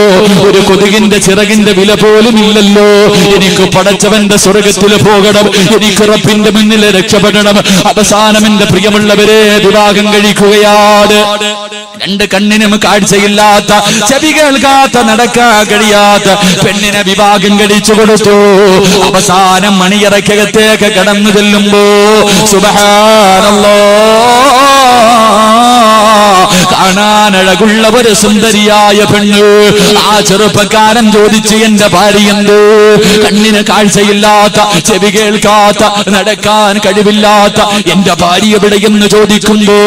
ഒരു കൊതുകിന്റെ ചിറകിന്റെ വില പോലും ഇല്ലല്ലോ. എനിക്ക് പടച്ചവന്റെ സ്വർഗത്തിൽ പോകണം, എനിക്ക് റബ്ബിന്റെ മുന്നിൽ രക്ഷപ്പെടണം. അവസാനം എന്റെ പ്രിയമുള്ളവരെ വിവാഹം കഴിക്കുകയാണ്. രണ്ട് കണ്ണിനും കാഴ്ചയില്ലാത്ത, ചെവി കേൾക്കാത്ത, നടക്കാൻ കഴിയാത്ത പെണ്ണിനെ വിവാഹം കഴിച്ചു കൊടുത്തു. അവസാനം മണിയറക്കകത്തേക്ക് കടന്നു ചെല്ലുമ്പോ സുബ്ഹാനല്ലാഹ്, കാണാനഴകുള്ള ഒരു സുന്ദരിയായ പെണ്ണ്. ആ ചെറുപ്പക്കാരൻ ചോദിച്ചു, എന്റെ ഭാര്യ എന്ത്? കണ്ണിന് കാഴ്ചയില്ലാത്ത, ചെവി കേൾക്കാത്ത, നടക്കാൻ കഴിവില്ലാത്ത എന്റെ ഭാര്യ എവിടെയെന്ന് ചോദിക്കുമ്പോ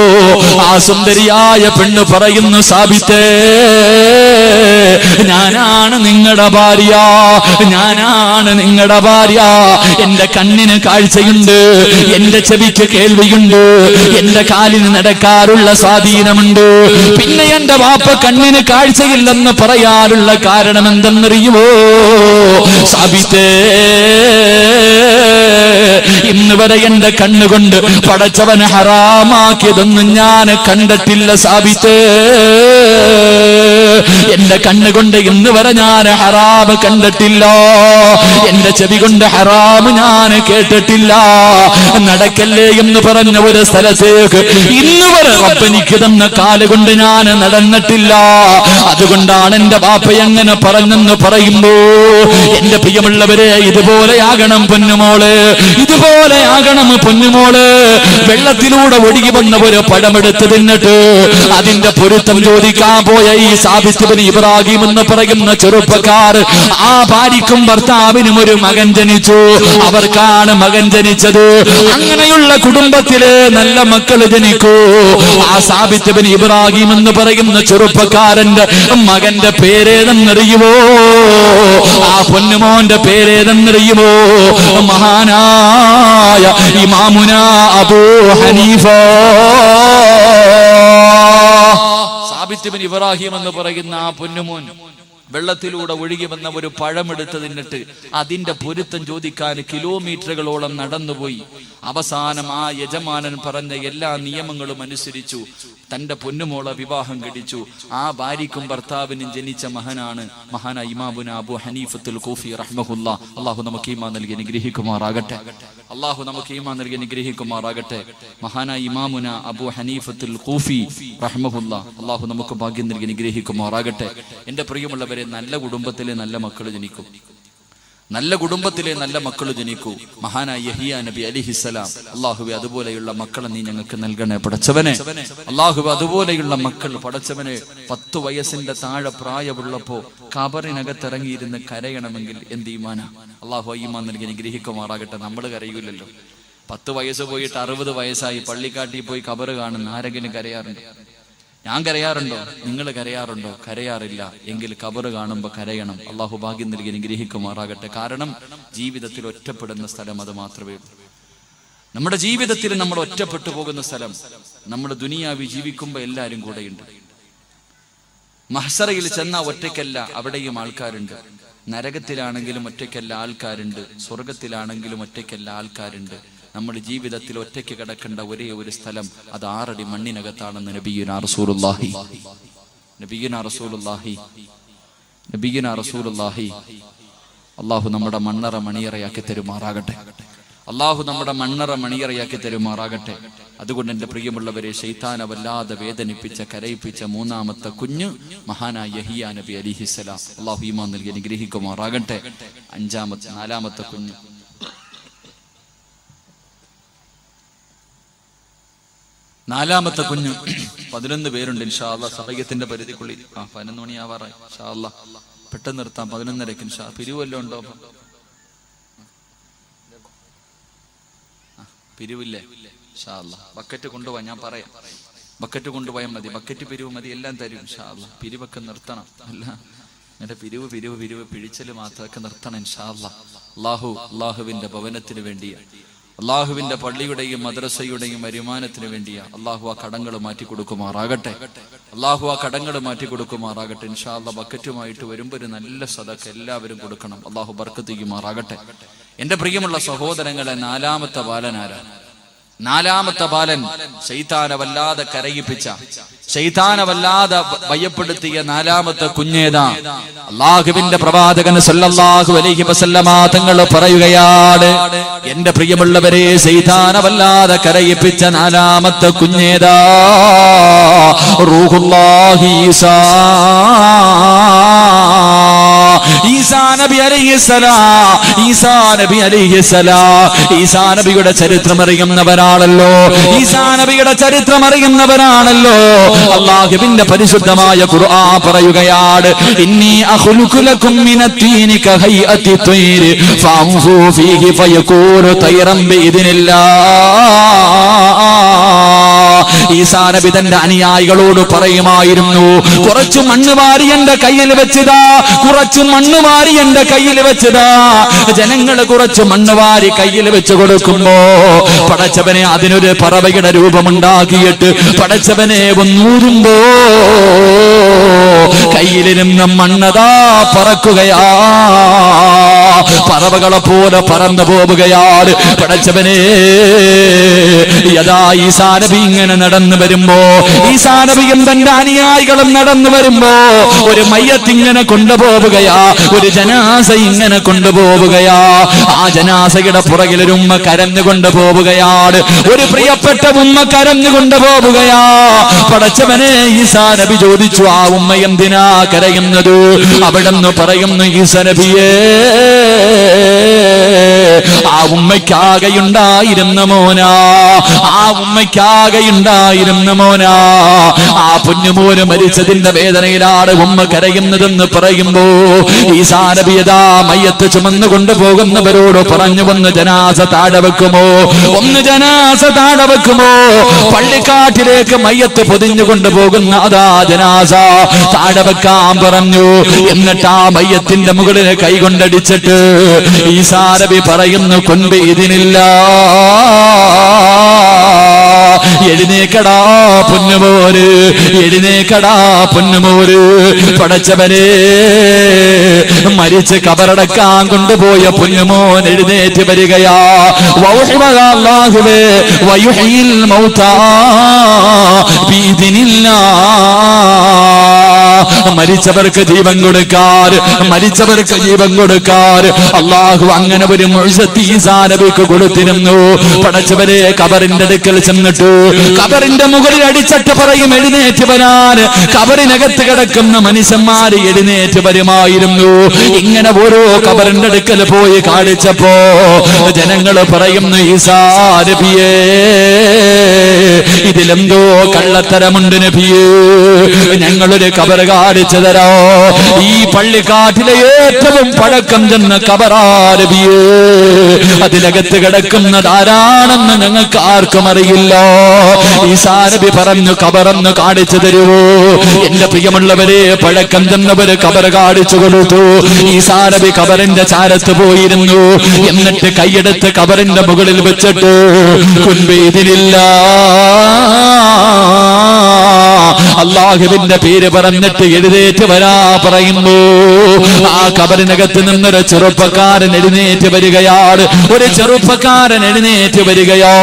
ആ സുന്ദരിയായ പെണ്ണ് പറയുന്നു, സാബിത്തേ, ഞാനാണ് നിങ്ങളുടെ ഭാര്യ, ഞാനാണ് നിങ്ങളുടെ ഭാര്യ. എന്റെ കണ്ണിന് കാഴ്ചയുണ്ട്, എന്റെ ചെവിക്ക് കേൾവിയുണ്ട്, എന്റെ കാലിന് നടക്കാറുള്ള സ്വാധീനമുണ്ട്. പിന്നെ എന്റെ വാപ്പ കണ്ണിന് കാഴ്ചയില്ലെന്ന് പറയാനുള്ള കാരണം എന്തെന്നറിയുമോ സാബിത്തേ? ഇന്ന് വരെ എന്റെ കണ്ണുകൊണ്ട് പടച്ചവന് ഹറാമാക്കിയതൊന്നും ഞാൻ കണ്ടിട്ടില്ല സാബിത്തേ. എന്റെ കണ്ണുകൊണ്ട് ഇന്ന് വരെ ഞാൻ ഹറാമ് കണ്ടിട്ടില്ല, എന്റെ ചെവി കൊണ്ട് ഹറാമ് ഞാൻ കേട്ടിട്ടില്ല. നടക്കല്ലേ എന്ന് പറഞ്ഞ ഒരു സ്ഥലത്തേക്ക് ഇന്ന് വരെ റബ്ബെനിക്ക് തന്ന കാലുകൊണ്ട് ഞാൻ നടന്നിട്ടില്ല. അതുകൊണ്ടാണ് എന്റെ ബാപ്പ എങ്ങനെ പറഞ്ഞെന്ന് പറയുമ്പോ എന്റെ പ്രിയമുള്ളവരെ, ഇതുപോലെയാകണം പൊന്നുമോള്, ഇതുപോലെയാകണം പൊന്നുമോള്. വെള്ളത്തിലൂടെ ഒഴുകി വന്ന ഒരു പഴമെടുത്ത് തിന്നിട്ട് അതിന്റെ പൊരുത്തം ചോദിക്കാൻ പോയ ഈ സാബിത്ത് ബിൻ ഇബ്രാഹിം എന്ന് പറയുന്ന ചെറുപ്പക്കാർ, ആ ഭാര്യക്കും ഭർത്താവിനും ഒരു മകൻ ജനിച്ചു. അവർക്കാണ് മകൻ ജനിച്ചത്. അങ്ങനെയുള്ള കുടുംബത്തില് നല്ല മക്കൾ ജനിക്കൂ. ആ സാബിത്ത് ബിൻ ഇബ്രാഹിം എന്ന് പറയുന്ന ചെറുപ്പക്കാരന്റെ മകന്റെ പേരേതെന്നറിയുമോ? ആ പൊന്നുമോന്റെ പേരേതെന്നറിയുമോ? മഹാനായ ഇമാമുന അബൂ ഹനീഫ. സാബിത്ത് ബിൻ ഇബ്രാഹിം എന്ന് പറയുന്ന ആ പൊന്നുമോൻ വെള്ളത്തിലൂടെ ഒഴുകി വന്ന ഒരു പഴമെടുത്ത് തിന്നിട്ട് അതിന്റെ പൊരുത്തം ചോദിക്കാൻ കിലോമീറ്ററുകളോളം നടന്നുപോയി. അവസാനം ആ യജമാനൻ പറഞ്ഞ എല്ലാ നിയമങ്ങളും അനുസരിച്ചു തന്റെ പൊന്നുമോളെ വിവാഹം കഴിച്ചു. ആ ഭാര്യക്കും ഭർത്താവിനും ജനിച്ച മഹാനായ ഇമാമുന അബൂ ഹനീഫത്തുൽ കൂഫി റഹ്മഹുല്ലാ. അള്ളാഹു നമുക്ക് ഈമാൻ നൽകി അനുഗ്രഹിക്കുമാറാകട്ടെ. അള്ളാഹു നമുക്ക് ഈമാൻ നൽകി അനുഗ്രഹിക്കുമാറാകട്ടെ. മഹാനായ ഇമാമുന അബൂ ഹനീഫത്തുൽ കൂഫി റഹ്മഹുല്ലാ. അള്ളാഹു നമുക്ക് ഭാഗ്യം നൽകി അനുഗ്രഹിക്കുമാറാകട്ടെ. എന്റെ പ്രിയമുള്ളവരെ, നല്ല കുടുംബത്തിലെ നല്ല മക്കൾ ജനിക്കും, നല്ല കുടുംബത്തിലെ നല്ല മക്കൾ ജനിക്കൂ. മഹാനായ യഹിയ നബി അലൈഹിസ്സലാം, അല്ലാഹുവേ അതുപോലെയുള്ള മക്കളെ നീ ഞങ്ങൾക്ക് നൽകണേ പടച്ചവനെ. അല്ലാഹുവേ അതുപോലെയുള്ള മക്കൾ പടച്ചവനെ. 10 വയസ്സിന്റെ താഴെ പ്രായമുള്ളപ്പോ കബറിനകത്തിറങ്ങിയിരുന്ന് കരയണമെങ്കിൽ എന്ത് ഈമാനാ. അല്ലാഹു ഈമാൻ നൽകി അനുഗ്രഹിക്കുമാറാകട്ടെ. നമ്മൾ കരയൂലല്ലോ. 10 വയസ്സ് പോയിട്ട് 60 വയസ്സായി പള്ളിക്കാട്ടിൽ പോയി കബറ് കാണുന്ന ആരെങ്കിലും കരയാറുണ്ട്? ഞാൻ കരയാറുണ്ടോ? നിങ്ങൾ കരയാറുണ്ടോ? കരയാറില്ല. എങ്കിൽ കബറ് കാണുമ്പോ കരയണം. അള്ളാഹു ഭാഗ്യം നൽകി അനുഗ്രഹിക്കുമാറാകട്ടെ. കാരണം ജീവിതത്തിൽ ഒറ്റപ്പെടുന്ന സ്ഥലം അത് മാത്രമേ ഉള്ളൂ. നമ്മുടെ ജീവിതത്തിൽ നമ്മൾ ഒറ്റപ്പെട്ടു പോകുന്ന സ്ഥലം, നമ്മൾ ദുനിയാവി ജീവിക്കുമ്പോ എല്ലാരും കൂടെയുണ്ട്. മഹ്ശറയിൽ ചെന്ന ഒറ്റയ്ക്കല്ല, അവിടെയും ആൾക്കാരുണ്ട്. നരകത്തിലാണെങ്കിലും ഒറ്റയ്ക്കല്ല, ആൾക്കാരുണ്ട്. സ്വർഗത്തിലാണെങ്കിലും ഒറ്റയ്ക്കല്ല, ആൾക്കാരുണ്ട്. നമ്മൾ ജീവിതത്തിൽ ഒറ്റയ്ക്ക് കിടക്കേണ്ട ഒരേ ഒരു സ്ഥലം അത് 6 അടി മണ്ണിനകത്താണെന്ന് നബിയുനാ റസൂലുള്ളാഹി. അള്ളാഹു നമ്മുടെ മണ്ണറ മണിയറയാക്കി തരുമാറാകട്ടെ. അള്ളാഹു നമ്മുടെ മണ്ണറ മണിയറയാക്കി തരുമാറാകട്ടെ. അതുകൊണ്ട് എന്റെ പ്രിയമുള്ളവരെ, ശൈത്താനെ വല്ലാതെ വേദനിപ്പിച്ച കരയിപ്പിച്ച 3ാമത്തെ കുഞ്ഞ് മഹാനായ യഹിയ നബി അലൈഹിസ്സലാം. അള്ളാഹു ഈമാൻ നൽകി അനുഗ്രഹിക്കുമാറാകട്ടെ. 4ാമത്തെ കുഞ്ഞ് 4ാമത്തെ കുഞ്ഞ് 11 പേരുണ്ട് ഇൻഷാ അല്ലാഹ്. സമയത്തിന്റെ പരിധിക്കുള്ളിൽ 11 മണിയാവാറായി. ഇൻഷാ അല്ലാഹ് പെട്ടെന്ന് നിർത്താം. 11:30 ഇൻഷാ. പിരിവല്ലോ ഉണ്ടോ? പിരിവില്ലേ? ഇൻഷാ അല്ലാഹ് ബക്കറ്റ് കൊണ്ടുപോവാൻ ഞാൻ പറയാം. ബക്കറ്റ് കൊണ്ടുപോയാൽ മതി. ബക്കറ്റ് പിരിവ് മതി, എല്ലാം തരും ഇൻഷാ അല്ലാഹ്. പിരിവൊക്കെ നിർത്തണം. അല്ല എന്റെ പിരിവ് പിഴിച്ചല് മാത്രമൊക്കെ നിർത്തണം ഇൻഷാ അല്ലാഹ്. അള്ളാഹുവിന്റെ ഭവനത്തിന് വേണ്ടിയാണ്, അള്ളാഹുവിന്റെ പള്ളിയുടെയും മദ്രസയുടെയും വരുമാനത്തിന് വേണ്ടിയാ. അള്ളാഹു ആ കടങ്ങൾ മാറ്റി കൊടുക്കുമാറാകട്ടെ. അള്ളാഹു ആ കടങ്ങൾ മാറ്റി കൊടുക്കുമാറാകട്ടെ. ഇൻഷാ അല്ലാഹ് ബക്കറ്റുമായിട്ട് വരുമ്പോൾ ഒരു നല്ല സദഖ എല്ലാവരും കൊടുക്കണം. അള്ളാഹു ബർക്കത്ത് ചെയ്യുമാറാകട്ടെ. എന്റെ പ്രിയമുള്ള സഹോദരങ്ങളെ, നാലാമത്തെ ബാലനാരാണ്? നാലാമത്തെ ബാലൻ ശൈത്താനെ വല്ലാതെ കരയിപ്പിച്ച, ശൈത്താനെ വല്ലാതെ ഭയപ്പെടുത്തിയ നാലാമത്തെ കുഞ്ഞേതാ? അള്ളാഹുവിന്റെ പ്രവാചകൻ സല്ലല്ലാഹു അലൈഹി വസല്ലമ തങ്ങൾ പറയുകയാണ്, എന്റെ പ്രിയമുള്ളവരെ, ശൈത്താനെ വല്ലാതെ കരയിപ്പിച്ച നാലാമത്തെ കുഞ്ഞേതാ? റൂഹുല്ലാഹി ഈസാ. ഈസാ നബി അലൈഹിസ്സലാം. ഈസാ നബി അലൈഹിസ്സലാം. ഈസാ നബിയുടെ ചരിത്രം അറിയുന്നവരാണല്ലോ. ഈസാ നബിയുടെ ചരിത്രം അറിയുന്നവരാണല്ലോ. അല്ലാഹുവിന്റെ പരിശുദ്ധമായ ഖുർആൻ പറയുകയാണ്, ഇന്നി അഖ്ലുഖു ലക്കും മിനത്തീനി കഹൈഅത്തി ത്വയ്രി ഫഅൻഫു ഫീഹി ഫയകൂനു തൈറൻ ബിഇദ്നില്ലാഹ്. ഈസാ നബി തന്റെ അനുയായികളോട് പറയുമായിരുന്നു, കുറച്ചു മണ്ണ് വാരി എന്റെ കയ്യിൽ വെച്ചതാ, കുറച്ചു മണ്ണ് വാരി എന്റെ കയ്യിൽ വെച്ചതാ. ജനങ്ങൾ കുറച്ചു മണ്ണ് വാരി കയ്യിൽ വെച്ച് കൊടുക്കുമ്പോ പടച്ചവനെ അതിനൊരു പറവയുടെ രൂപമുണ്ടാക്കിയിട്ട് പടച്ചവനെ ഒന്നൂരുമ്പോ കയ്യിലിരുന്ന മണ്ണതാ പറക്കുകയാ, പറവകളെ പോലെ പറന്നു പോവുകയാണ്. പടച്ചവനെ, യഥാ ഈസാ നബി ഇങ്ങനെ നടന്നു വരുമ്പോ, ഈസാ നബിയും തന്റെ അനുയായികളും നടന്നു വരുമ്പോ ഒരു മയ്യത്ത് ഇങ്ങനെ കൊണ്ടുപോവുകയാ, ഒരു ജനാസ ഇങ്ങനെ കൊണ്ടുപോവുകയാ. ആ ജനാസയുടെ പുറകിൽ ഒരു ഉമ്മ കരഞ്ഞു കൊണ്ടുപോവുകയാണ്, ഒരു പ്രിയപ്പെട്ട ഉമ്മ കരഞ്ഞു കൊണ്ടുപോവുകയാ. പടച്ചവനെ, ഈസാ നബി ചോദിച്ചു, ആ ഉമ്മ എന്തിനാ കരയുന്നത്? അവിടെന്ന് പറയുന്നു, ഈസാ നബിയേ, ആ ഉമ്മയ്ക്കാകെയുണ്ടായിരുന്ന മോനാ, ആ ഉമ്മയ്ക്കാകെയുണ്ടായിരുന്ന മോനാ. ആ പൊന്നുമോന് മരിച്ചതിന്റെ വേദനയിലാണ് ഉമ്മ കരയുന്നതെന്ന് പറയുമ്പോ ഈസാ നബി യഥാ മയ്യത്ത് ചുമന്നു കൊണ്ടുപോകുന്നവരോട് പറഞ്ഞു, ഒന്ന് ജനാസ താഴെ വെക്കുമോ, ഒന്ന് ജനാസ താഴെ വെക്കുമോ? പള്ളിക്കാട്ടിലേക്ക് മയ്യത്ത് പൊതിഞ്ഞു കൊണ്ടുപോകുന്ന അതാ ജനാസ താഴെ വെക്കാൻ പറഞ്ഞു. എന്നിട്ട് ആ മയ്യത്തിന്റെ മുകളിൽ കൈകൊണ്ടടിച്ചിട്ട് ഈസാ നബി പറയുന്നു, കൊൻപ് ഇതിനില്ല, എഴുന്നേക്കടാ പൊന്നുമോര്, എഴുന്നേക്കടാ പൊന്നുമോര്. പടച്ചവനെ, മരിച്ച് കബറടക്കാൻ കൊണ്ടുപോയ പൊന്നുമോൻ എഴുന്നേറ്റ് വരികയാ. വൗഹിബല്ലാഹുവേ വയുഹീൽ മൗതാ ബിഇദ്നില്ലാഹ്. മരിച്ചവർക്ക് ജീവൻ കൊടുക്കാൻ, മരിച്ചവർക്ക് ജീവൻ കൊടുക്കാൻ അല്ലാഹു അങ്ങനെ ഒരു മുഅ്ജിസത്ത് ഈസാ നബിക്ക് കൊടുത്തിരുന്നു. പടച്ചവനെ, കബറിന്റെ അടുക്കൽ ചെന്നിട്ട് കബറിന്റെ മുകളിൽ അടിച്ചിട്ട് പറയും, എഴുന്നേറ്റ് വരാൻ. കബറിനകത്ത് കിടക്കുന്ന മനുഷ്യന്മാര് എഴുന്നേറ്റ് വരുമായിരുന്നു. ഇങ്ങനെ ഓരോ കബറിന്റെ അടുക്കൽ പോയി കാണിച്ചപ്പോ ജനങ്ങൾ പറയുന്നു, ഈസാ നബിയേ, ഇതിലെന്തോ കള്ളത്തരമുണ്ട് നബിയേ, ഞങ്ങളൊരു കബർ കാണിച്ചു തരോ? ഈ പള്ളിക്കാട്ടിലെ ഏറ്റവും പഴക്കം ചെന്ന കബറാ നബിയേ, അതിനകത്ത് കിടക്കുന്നത് ആരാണെന്ന് ഞങ്ങൾക്ക് ആർക്കും അറിയില്ല. ഈസാ നബി പറഞ്ഞു, കബറൊന്ന് കാണിച്ചു തരുവോ? എന്റെ പ്രിയമുള്ളവരെ, പഴക്കം ചെന്നവര് കബർ കാണിച്ചു കൊടുത്തു. ഈസാ നബി കബറിന്റെ ചാരത്ത് പോയിരുന്നു. എന്നിട്ട് കൈയെടുത്ത് കബറിന്റെ മുകളിൽ വെച്ചിട്ട് കുൻബീദിനില്ല, അല്ലാഹുവിന്റെ പേര് പറഞ്ഞിട്ട് എഴുന്നേറ്റ് വരാ പറയുന്നു. ആ കബറിനകത്ത് നിന്നൊരു ചെറുപ്പക്കാരൻ എഴുന്നേറ്റ് വരികയാണ്. ഒരു ചെറുപ്പക്കാരൻ എഴുന്നേറ്റ് വരികയോ.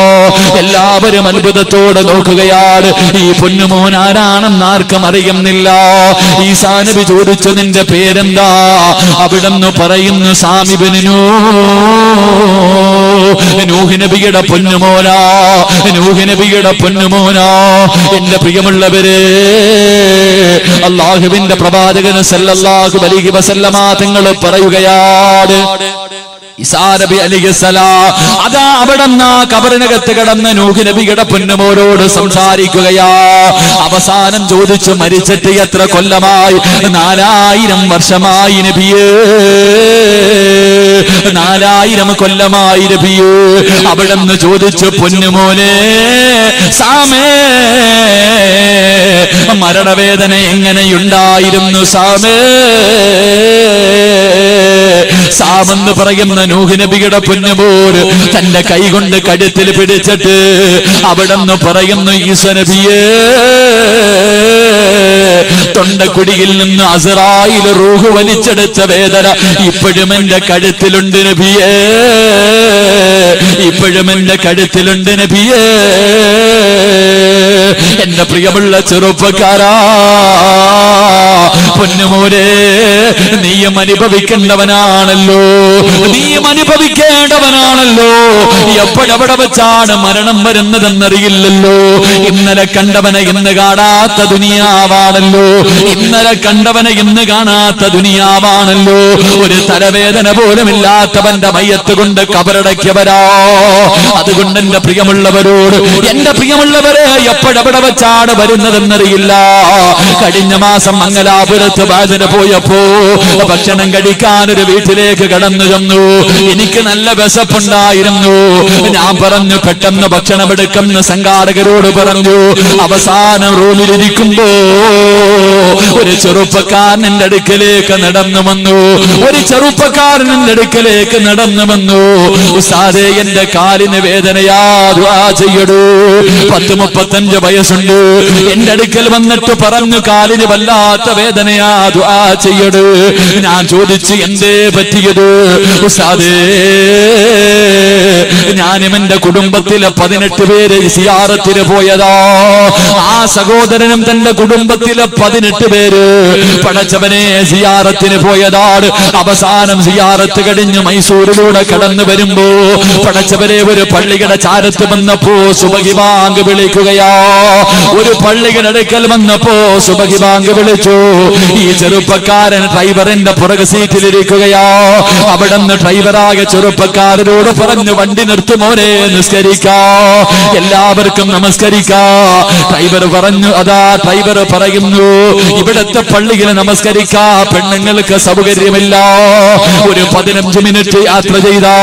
എല്ലാവരും അത്ഭുതത്തോടെ നോക്കുകയാണ്. ഈ പൊന്നുമോൻ ആരാണെന്ന് ആർക്കും അറിയുന്നില്ല. ഈസാ നബി ചോദിച്ചു, നിന്റെ പേരെന്താ? അവിടെന്ന് പറയുന്നു, സാമിബിനു നൂഹ് നബിയുടെ പൊന്നുമോനാ, നൂഹ് നബിയുടെ പൊന്നുമോനാ. എന്റെ പ്രിയമുള്ളവരെ, അല്ലാഹുവിന്റെ പ്രവാചകൻ സല്ലല്ലാഹു അലൈഹി വസല്ലമ തങ്ങൾ പറയുകയാണ്, ഈസാ നബി അലൈഹിസ്സലാം അതാ അവിടെന്ന് കബറിനകത്ത് കിടന്ന് നൂഹ് നബിയുടെ പൊന്നുമോനോട് സംസാരിക്കുകയാ. അവസാനം ചോദിച്ചു, മരിച്ചിട്ട് എത്ര കൊല്ലമായി? 4000 വർഷമായി നബിയേ, 4000 കൊല്ലമായി നബിയേ. അവിടെന്ന് ചോദിച്ചു, പൊന്നുമോനെ സാമേ, മരണവേദന എങ്ങനെയുണ്ടായിരുന്നു സാമേ? സാമെന്ന് പറയുന്ന നൂഹ് നബിയുടെ പൊന്നുമോര് തന്റെ കൈ കൊണ്ട് കഴുത്തിൽ പിടിച്ചിട്ട് അവിടെന്ന് പറയുന്നു, ഈസാ നബിയേ, തൊണ്ടക്കുടിയിൽ നിന്ന് അസ്റായിൽ റൂഹ് വലിച്ചെടുത്ത വേദന ഇപ്പോഴും എന്റെ കഴുത്തിലുണ്ട് നബിയേ, ഇപ്പോഴും എന്റെ കഴുത്തിലുണ്ട് നബിയേ. എന്റെ പ്രിയമുള്ള ചെറുപ്പക്കാരാ, പൊന്നുമോനെ, നീയും അനുഭവിക്കേണ്ടവനാണല്ലോ, നീയും അനുഭവിക്കേണ്ടവനാണല്ലോ. എപ്പോഴെവിടെ വെച്ചാണ് മരണം വരുന്നതെന്നറിയില്ലല്ലോ. ഇന്നലെ കണ്ടവനെ ഇന്ന് കാണാത്ത ദുനിയാവാണല്ലോ, ഇന്നലെ കണ്ടവനെ ഇന്ന് കാണാത്ത ദുനിയാവാണല്ലോ. ഒരു തലവേദന പോലും ഇല്ലാത്തവന്റെ മയ്യത്ത് കൊണ്ട് കബറടക്കിയവരാ. അതുകൊണ്ട് എന്റെ പ്രിയമുള്ളവരോട്, എന്റെ പ്രിയമുള്ളവരെ, എപ്പോഴെവിടെ വെച്ചാണ് വരുന്നതെന്നറിയില്ല. കഴിഞ്ഞ മാസം മംഗലാപുരത്ത് ബാജന് പോയപ്പോ ഭക്ഷണം കഴിക്കാൻ ഒരു വീട്ടിലേക്ക് കടന്നു ചെന്നു. എനിക്ക് നല്ല വിശപ്പുണ്ടായിരുന്നു. ഞാൻ പറഞ്ഞു, പെട്ടെന്ന് ഭക്ഷണം എടുക്കുന്ന സംഘാടകരോട് പറഞ്ഞു. അവസാനം റൂമിലിരിക്കുമ്പോ ഒരു ചെറുപ്പക്കാരൻ എന്റെ അടുക്കലേക്ക് നടന്നു വന്നു. ഒരു ചെറുപ്പക്കാരൻ എന്റെ അടുക്കലേക്ക് നടന്നു വന്നു. ഉസ്താദേ, എന്റെ കാലിന് വേദനയാ, ദുആ ചെയ്യടൂ. 30-35 വയസ്സുണ്ട്. എന്റെ അടുക്കൽ വന്നിട്ട് പറഞ്ഞു, കാലിന് വല്ലാത്ത വേദനയാ, ദുആ ചെയ്യടൂ. ഞാൻ ചോദിച്ചു, എന്തേ പറ്റിയത്? ഉസ്താദേ, ഞാനും എന്റെ കുടുംബത്തിലെ 18 പേര് സിയാറത്തിന് പോയതാ. ആ സഹോദരനും തന്റെ കുടുംബത്തിലെ 18 പേര് പടച്ചവനെ സിയാറത്തിന് പോയതാണ്. അവസാനം സിയാറത്ത് കഴിഞ്ഞ് മൈസൂരിലൂടെ കടന്നു വരുമ്പോ പടച്ചവനെ ഒരു പള്ളിയുടെ ചാരത്ത് വന്നപ്പോ സുബഹി ബാങ്ക് വിളിക്കുകയാ. ഒരു പള്ളിയുടെ അടുക്കൽ വന്നപ്പോ സുബഹി ബാങ്ക് വിളിച്ചു. ഈ ചെറുപ്പക്കാരൻ ഡ്രൈവറിന്റെ പുറകു സീറ്റിലിരിക്കുകയാ. അവിടെ നിന്ന് ഡ്രൈവറായ ചെറുപ്പക്കാരനോട് പറഞ്ഞു, വണ്ടി നിർത്തുമോനെ, നിസ്കരിക്കാ, എല്ലാവർക്കും നമസ്കരിക്കാ. ഡ്രൈവർ പറഞ്ഞു, അതാ ഡ്രൈവർ പറയുന്നു, ഇവിടത്തെ പള്ളിയിൽ നമസ്കരിക്കാ പെണ്ണുങ്ങൾക്ക് സൗകര്യമില്ല. ഒരു 15 മിനിറ്റ് യാത്ര ചെയ്താ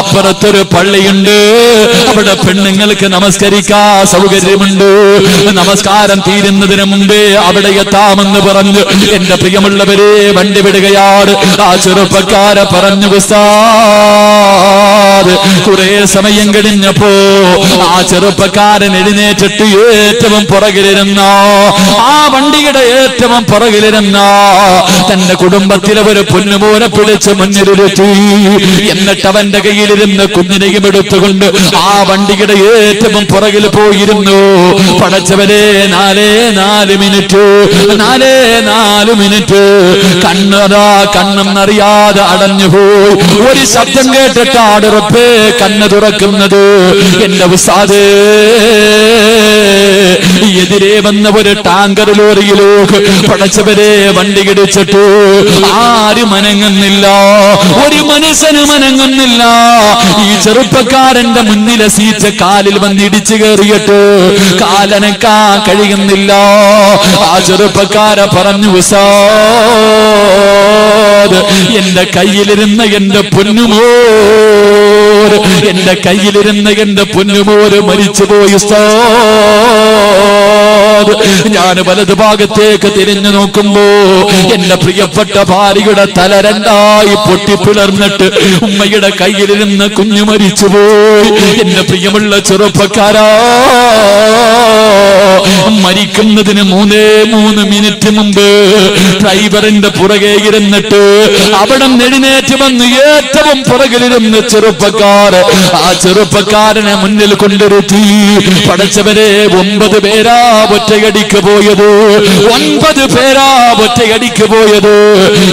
അപ്പുറത്തൊരു പള്ളിയുണ്ട്, അവിടെ പെണ്ണുങ്ങൾക്ക് നമസ്കരിക്കാ സൗകര്യമുണ്ട്. നമസ്കാരം തീരുന്നതിന് മുമ്പേ അവിടെ എത്താമെന്ന് പറഞ്ഞു എന്റെ പ്രിയമുള്ളവരെ വണ്ടി വിടുകയാണ്. ആ ചെറുപ്പക്കാരെ പറഞ്ഞു, ഉസ്താദ്, കുറെ സമയം കഴിഞ്ഞപ്പോ ആ ചെറുപ്പക്കാരൻ എഴുന്നേറ്റിട്ട് ഏറ്റവും പുറകിലിരുന്ന, ആ വണ്ടിയുടെ ഏറ്റവും പുറകിലിരുന്ന തന്റെ കുടുംബത്തിലെ ഒരു പൊന്നുമോനെ പിടിച്ച് മുന്നിലിരുത്തി. എന്നിട്ട് അവന്റെ കയ്യിലിരുന്ന് കുഞ്ഞിനെയും എടുത്തുകൊണ്ട് ആ വണ്ടിയുടെ ഏറ്റവും പുറകിൽ പോയിരുന്നു. പടച്ചവരെ, 4 മിനിറ്റ് കണ്ണെന്നറിയാതെ അടഞ്ഞുപോയി. ഒരു ശബ്ദം കേട്ടിട്ടാണ് റബ്ബേ കണ്ണ് തുറക്കുന്നത്. എന്റെ ഉസ്താദേ, എതിരെ വന്ന ഒരു ടാങ്കർ ലോറിയിലേക്ക് പടച്ചവരെ വണ്ടി ഇടിച്ചിട്ട് ആരും അനങ്ങുന്നില്ല, ഒരു മനുഷ്യനും അനങ്ങുന്നില്ല. ഈ ചെറുപ്പക്കാരന്റെ മുന്നിലെ സീറ്റ് കാലിൽ വന്ന് ഇടിച്ചു കയറിയിട്ട് കാലനക്കാൻ കഴിയുന്നില്ല. ആ ചെറുപ്പക്കാരെ പറഞ്ഞു, ഉസ്താദ്, എന്റെ കയ്യിലിരുന്ന എന്റെ പൊന്നുമോർ, എന്റെ കയ്യിലിരുന്ന എന്റെ പൊന്നുമോര് മരിച്ചുപോയി ഉസ്താദ്. ഞാൻ വലതു ഭാഗത്തേക്ക് തിരിഞ്ഞു നോക്കുമ്പോ എന്റെ പ്രിയപ്പെട്ട ഭാര്യയുടെ തല രണ്ടായി പൊട്ടിപ്പിളർന്നിട്ട് ഉമ്മയുടെ കയ്യിലിരുന്ന് കുഞ്ഞു മരിച്ചുപോയി. എന്റെ പ്രിയമുള്ള ചെറുപ്പക്കാരാ, മരിക്കുന്നതിന് 3 മിനിറ്റ് മുമ്പ് ഡ്രൈവറിന്റെ പുറകെ ഇരുന്നിട്ട് അവിടെ എഴുന്നേറ്റ് വന്ന് ഏറ്റവും പുറകിലിരുന്ന് ചെറുപ്പക്കാര് ആ ചെറുപ്പക്കാരനെ മുന്നിൽ കൊണ്ടിരുത്തി. പടച്ചവരെ, 9 പേരാ ഒറ്റയടിക്ക് പോയത്, 9 പേരാ ഒറ്റയടിക്ക് പോയത്.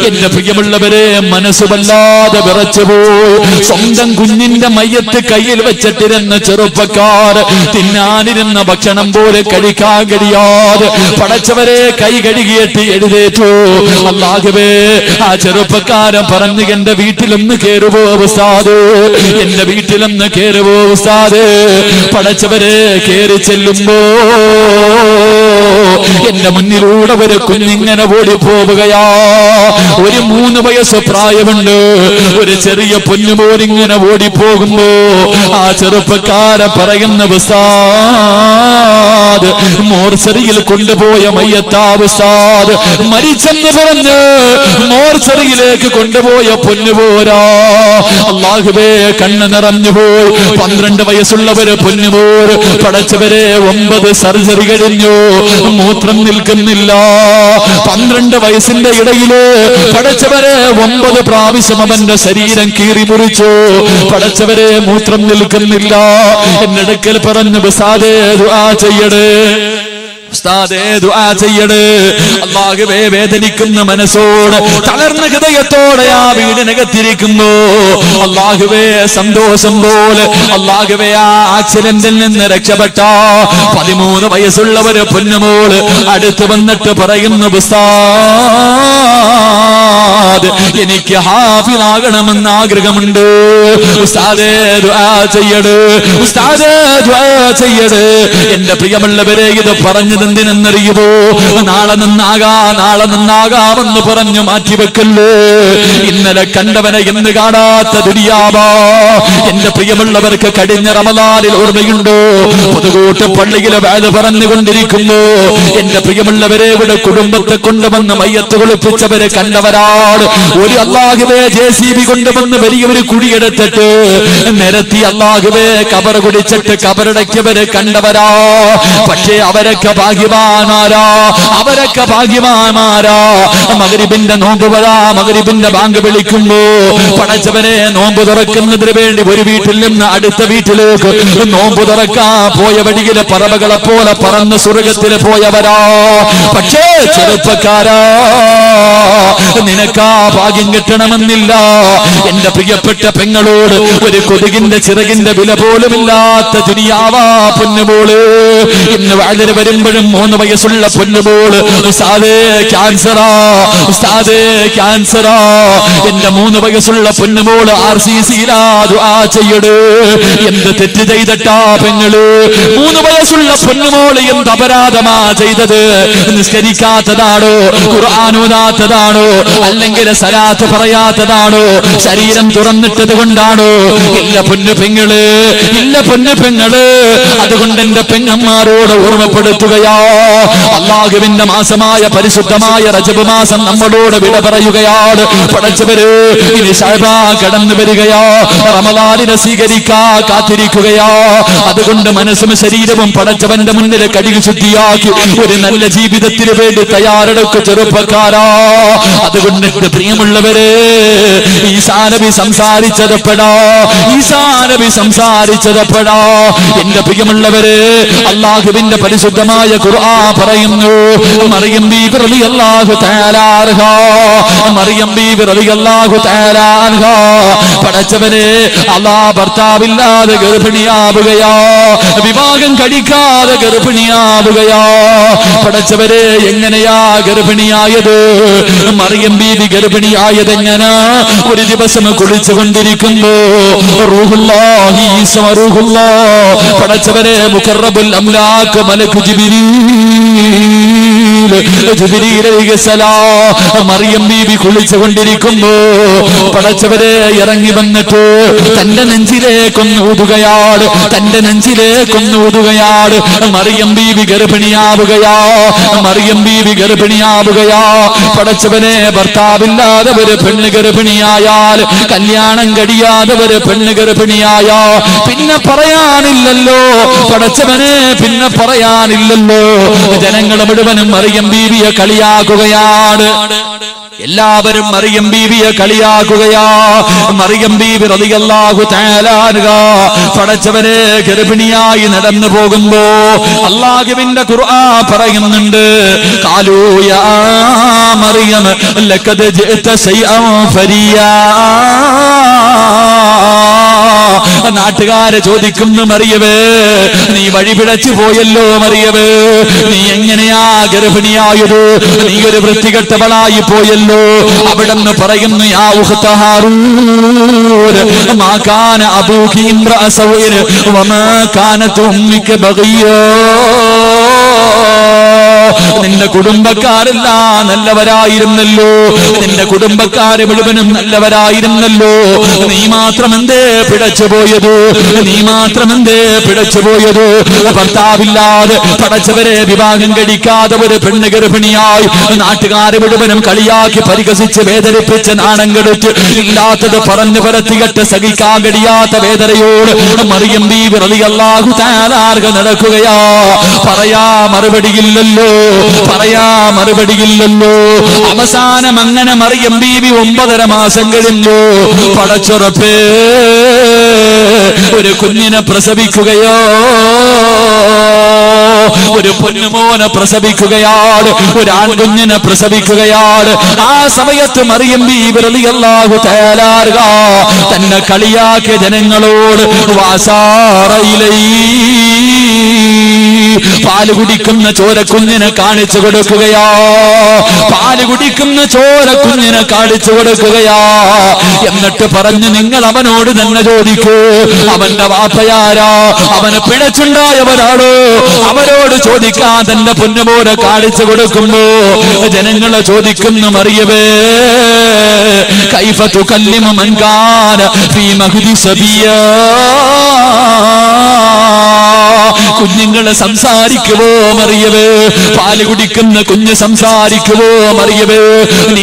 എന്റെ പ്രിയമുള്ളവരെ, മനസ്സുവല്ലാതെ വിറച്ചുപോയി. സ്വന്തം കുഞ്ഞിന്റെ മയ്യത്ത് കയ്യിൽ വെച്ചിട്ടിരുന്ന ചെറുപ്പക്കാർ തിന്നാനിരുന്ന ഭക്ഷണം പോലെ കഴിക്കാൻ കഴിയാതെ പടച്ചവരെ കൈ കഴുകിയിട്ട് എഴുതേറ്റു. അല്ലാഹുവേ, ആ ചെറുപ്പക്കാരൻ പറഞ്ഞു, എന്റെ വീട്ടിലൊന്ന് കേറുവോ ഉസ്താദ്, എന്റെ വീട്ടിലൊന്ന് കേറുവോ ഉസ്താദ്. പടച്ചവരെ കേറി ചെല്ലുമ്പോ എന്റെ മുന്നിലൂടെ ഒരു കുഞ്ഞിങ്ങനെ ഓടിപ്പോവുകയാ. ഒരു 3 വയസ്സ് പ്രായമുണ്ട്. ഒരു ചെറിയ പൊന്നുപോലിങ്ങനെ ഓടിപ്പോകുമ്പോ ആ ചെറുപ്പക്കാരൻ പറയുന്ന ഉസ്താദ്, മോർച്ചറിയിൽ കൊണ്ടുപോയ മയ്യത്താ ഉസ്താദ്, മരിച്ചെന്ന് പറഞ്ഞ് മോർച്ചറിയിലേക്ക് കൊണ്ടുപോയ പൊന്നുപോരാ. അല്ലാഹുവേ, കണ്ണ് നിറഞ്ഞുപോയി. 12 വയസ്സുള്ളവര് പൊന്നുപോർ. പടച്ചവരെ, 9 സർജറി കഴിഞ്ഞു, മൂത്രം നിൽക്കുന്നില്ല. 12 വയസ്സിന്റെ ഇടയില് പടച്ചവരെ 9 പ്രാവശ്യം അവന്റെ ശരീരം കീറി മുറിച്ചു. പടച്ചവരെ, മൂത്രം നിൽക്കുന്നില്ല. എന്നടുക്കൽ പറഞ്ഞു, ഉസ്താദേ ദുആ ചെയ്യണേ, ഉസ്താദേ ദുആ ചെയ്യണേ. അല്ലാഹുവേ, വേദനിക്കുന്ന മനസ്സോട് തളർന്ന ഹൃദയത്തോടെ ആ വീടിനകത്തിരിക്കുന്നു. അല്ലാഹുവേ, സന്തോഷം പോലെ അല്ലാഹുവേ ആ ആക്സിഡന്റിൽ നിന്ന് രക്ഷപ്പെട്ട 13 വയസ്സുള്ളവര് പൊന്നുമോള് അടുത്ത് വന്നിട്ട് പറയുന്നു, ഉസ്താദ് എനിക്ക് ഹാഫിളാകണമെന്ന് ആഗ്രഹമുണ്ട്. ഉസ്താദേ ദുആ ചെയ്യണേ, ഉസ്താദേ ദുആ ചെയ്യണേ. എന്റെ പ്രിയമുള്ളവരെ, ഇത് പറഞ്ഞത് എന്തിനെന്നറിയുമോ? നാളെ നന്നാകാമെന്ന് പറഞ്ഞു മാറ്റിവെക്കല്ലേ. ഇന്നലെ കണ്ടവനെ എന്ന് കാണാത്ത ദുനിയാവാ. എന്റെ പ്രിയമുള്ളവർക്ക് കഴിഞ്ഞ റമദാനിൽ ഓർമ്മയുണ്ടോ? പുതുകൂട്ട് പള്ളിയിലെ വേദ പറഞ്ഞുകൊണ്ടിരിക്കുന്നു. എന്റെ പ്രിയമുള്ളവരെ, ഇവിടെ കുടുംബത്തെ കൊണ്ടുവന്ന് മയ്യത്ത് കുളിപ്പിച്ചവരെ കണ്ടവരാണ്. ഒരു അല്ലാഹുവേ JCB കൊണ്ടുവന്ന് വലിയൊരു കുഴിയെടുത്തിട്ട് നിരത്തി അല്ലാഹുവേ കബർ കുടിച്ചിട്ട് കബറടക്കിയവരെ കണ്ടവരാ. പക്ഷേ അവരൊക്കെ ഭാഗ്യവാന്മാരാ. മഗ്രിബിന്റെ നോമ്പ് വരാ, മഗ്രിബിന്റെ ബാങ്ക് വിളിക്കുമ്പോ പടച്ചവനെ നോമ്പ് തുറക്കുന്നതിന് വേണ്ടി ഒരു വീട്ടിൽ നിന്ന് അടുത്ത വീട്ടിലേക്ക് നോമ്പ് തുറക്കാൻ പോയ വഴിയിലെ പറവകളെ പോലെ പറന്ന് സ്വർഗത്തിൽ പോയവരാ. പക്ഷേ ചെറുപ്പക്കാരാ, നിനക്കാ ഭാഗ്യം കിട്ടണമെന്നില്ല. എന്റെ പ്രിയപ്പെട്ട പെങ്ങളോട് ഒരു കൊതുകിന്റെ ചിറകിന്റെ വില പോലുമില്ലാത്ത ദുനിയാവാ പൊന്നുമോള്. ഇന്ന് വളരെ വരുമ്പോഴും 3 വയസ്സുള്ള പൊന്നുമോള്, ഉസ്താദേ ക്യാൻസറാ, ഉസ്താദേ ക്യാൻസറാ. എന്റെ 3 വയസ്സുള്ള പൊന്നുമോള് RCCയിലാ. ദുആ ചെയ്യണേ. എന്ത് തെറ്റ് ചെയ്തിട്ടാ പെങ്ങള്? 3 വയസ്സുള്ള പൊന്നുമോള് എന്ത് അപരാധമാ ചെയ്തത്? നിസ്കരിക്കാത്തതാണോ? ഖുർആൻ ഓതാത്തതാണോ? അല്ലെങ്കിൽ സലാത്ത് പറയാത്തതാണോ? ശരീരം തുറന്നിട്ടത് കൊണ്ടാണോ? ഇല്ല പൊന്നു പെങ്ങള്, ഇല്ല പൊന്നു പെങ്ങള്. അതുകൊണ്ട് എന്റെ പെങ്ങന്മാരോട് ഓർമ്മപ്പെടുത്തുകയാ, അല്ലാഹുവിന്റെ മാസമായ പരിശുദ്ധമായ റജബ് മാസം നമ്മളോട് വിട പറയുകയാണ്. പടച്ചവര്, ഇനി ശഅബാൻ കടന്നു വരികയാ. റമദാനിനെ സ്വീകരിക്കാ കാത്തിരിക്കുകയാ. അതുകൊണ്ട് മനസ്സും ശരീരവും പടച്ചവന്റെ മുന്നിൽ കഴുകി ശുദ്ധിയാക്കി ഒരു നല്ല ജീവിതത്തിന് വേണ്ടി തയ്യാറെടുക്കു ചെറുപ്പക്കാരാ. അതുകൊണ്ട് എന്റെ പ്രിയമുള്ളവരെ, ഈസാ നബി സംസാരിച്ചതപ്പെടാ, എന്റെ പ്രിയമുള്ളവരെ, അല്ലാഹുവിന്റെ പരിശുദ്ധമായ ഖുർആൻ പറയുന്നു, മറിയം ബീബി റളിയല്ലാഹു തആല അൻഹാ, മറിയം ബീബി റളിയല്ലാഹു തആല അൻഹാ പടച്ചവനെ, അല്ലാഹ് ഭർത്താവില്ലാതെ ഗർഭിണിയാവുകയാ, വിവാഹം കഴിക്കാതെ ഗർഭിണിയാവുകയാ. പടച്ചവരെ, എങ്ങനെയാ ഗർഭിണിയായത്? മറിയം ബീബി ഗർഭിണിയായത് എങ്ങനെ? ഒരു ദിവസം കുളിച്ചുകൊണ്ടിരിക്കുമ്പോ റൂഹുല്ലാഹി ഈസാ റൂഹുല്ലാഹ് പടച്ചവരെ, മുഖറബുൽ അംലാക്ക് മലക്കു ജിബ്രീൽ അലൈഹിസ്സലാം മറിയം ബീബി കുളിച്ചുകൊണ്ടിരിക്കുമ്പോ പടച്ചവരെ ഇറങ്ങി വന്നിട്ട് തന്റെ നെഞ്ചിലേക്കൊന്ന് ഊതുകയാണ്, തന്റെ നെഞ്ചിലേക്കൊന്ന് ഊതുകയാണ്. മറിയം ബീബി ഗർഭിണിയാവുകയാ, മറിയം ബീബി ഗർഭിണിയാവുകയാ. പടച്ചവനെ, ഭർത്താവില്ലാതെ ഒരു പെണ്ണ് ഗർഭിണിയായാൽ, കല്യാണം കഴിയാതെ ഒരു പെണ്ണ് ഗർഭിണിയായാ പിന്നെ പറയാനില്ലല്ലോ പടച്ചവനെ, പിന്നെ പറയാനില്ലല്ലോ. ജനങ്ങൾ മുഴുവനും മറിയം ബീവിയെ കളിയാക്കുകയാണ്. എല്ലാവരും മറിയം ബീവിയെ കളിയാക്കുകയാ. മറിയം ബീവി റളിയല്ലാഹു തആല അൻഹാ പടച്ചവനെ ഗർഭിണിയായി നടന്നു പോകുമ്പോ അല്ലാഹുവിന്റെ ഖുർആൻ പറയുന്നുണ്ട്, ഖാലൂ യാ മറിയം ലഖദ് ജിഅത ശൈഅൻ ഫരിയാ. നാട്ടുകാരെ ചോദിക്കുന്നു, മറിയമേ നീ വഴിപിഴച്ചു പോയല്ലോ, മറിയമേ നീ എങ്ങനെയാ ഗർഭിണിയായത്? നീ ഒരു വൃത്തികെട്ടവളായി പോയല്ലോ. അവിടെന്ന് പറയുന്നു, യാ ഉഖ്ത ഹാറൂൻ മാ കാന അബൂകി ഇംറഅ സൗഇൻ വമാ കാനത് ഉമ്മുക ബഗിയ്യാ. കുടുംബക്കാരെല്ലാം നല്ലവരായിരുന്നല്ലോ, നിന്റെ കുടുംബക്കാര് മുഴുവനും നല്ലവരായിരുന്നല്ലോ, നീ മാത്രം എന്തേ പിഴച്ചുപോയത്? നീ മാത്രം എന്തേ പിഴച്ചുപോയത്? ഭർത്താവില്ലാതെ പടച്ചവരെ വിവാഹം കഴിക്കാതെ ഒരു പെണ്ണ് ഗർഭിണിയായി നാട്ടുകാരെ മുഴുവനും കളിയാക്കി പരിഹസിച്ച് വേദനിപ്പിച്ച് നാണം കെടുത്ത് ഇല്ലാത്തത് പറഞ്ഞു പരത്തികെട്ട് സഹിക്കാൻ കഴിയാത്ത വേദനയോട് മറിയം ബീവി റളിയല്ലാഹു തആല നടക്കുകയാ. പറയാ മറുപടിയില്ലല്ലോ, പറയാ മറുപടിയില്ലല്ലോ. അവസാനം അങ്ങനെ മറിയം ബീവി 9.5 മാസം കഴിഞ്ഞു. പടച്ചുറപ്പേ ഒരു കുഞ്ഞിനെ പ്രസവിക്കുകയോ, ഒരു പൊന്നുമോനെ പ്രസവിക്കുകയാണ്, ഒരു ആൺകുഞ്ഞിനെ പ്രസവിക്കുകയാണ്. ആ സമയത്ത് മറിയം ബീവി റളിയല്ലാഹു തആല തന്നെ കളിയാക്കിയ ജനങ്ങളോട് വാസാറയിലൈ പാല് കുടിക്കുന്ന ചോരക്കുഞ്ഞിനെ കാണിച്ചു കൊടുക്കുകയാ, പാല് കുടിക്കുന്ന ചോരക്കുഞ്ഞിനെ കാണിച്ചു കൊടുക്കുകയാ. എന്നിട്ട് പറഞ്ഞു, നിങ്ങൾ അവനോട് തന്നെ ചോദിക്കൂ, അവന്റെ വാപ്പയാരാ, അവന് പിഴച്ചുണ്ടായവരാണോ, അവരോട് ചോദിക്കാൻ തന്റെ പൊന്നുമോനെ കാണിച്ചു കൊടുക്കുമ്പോ ജനങ്ങളെ ചോദിക്കുന്നു, മറിയമേ കൈഫ തുകല്ലിമു മൻ കാന ഫീ മഹ്ദി സബിയാ, കുഞ്ഞുങ്ങളെ സംസാരിക്കുവോ മറിയമേ? പാല് കുടിക്കുന്ന കുഞ്ഞ് സംസാരിക്കുവോ മറിയമേ? നീ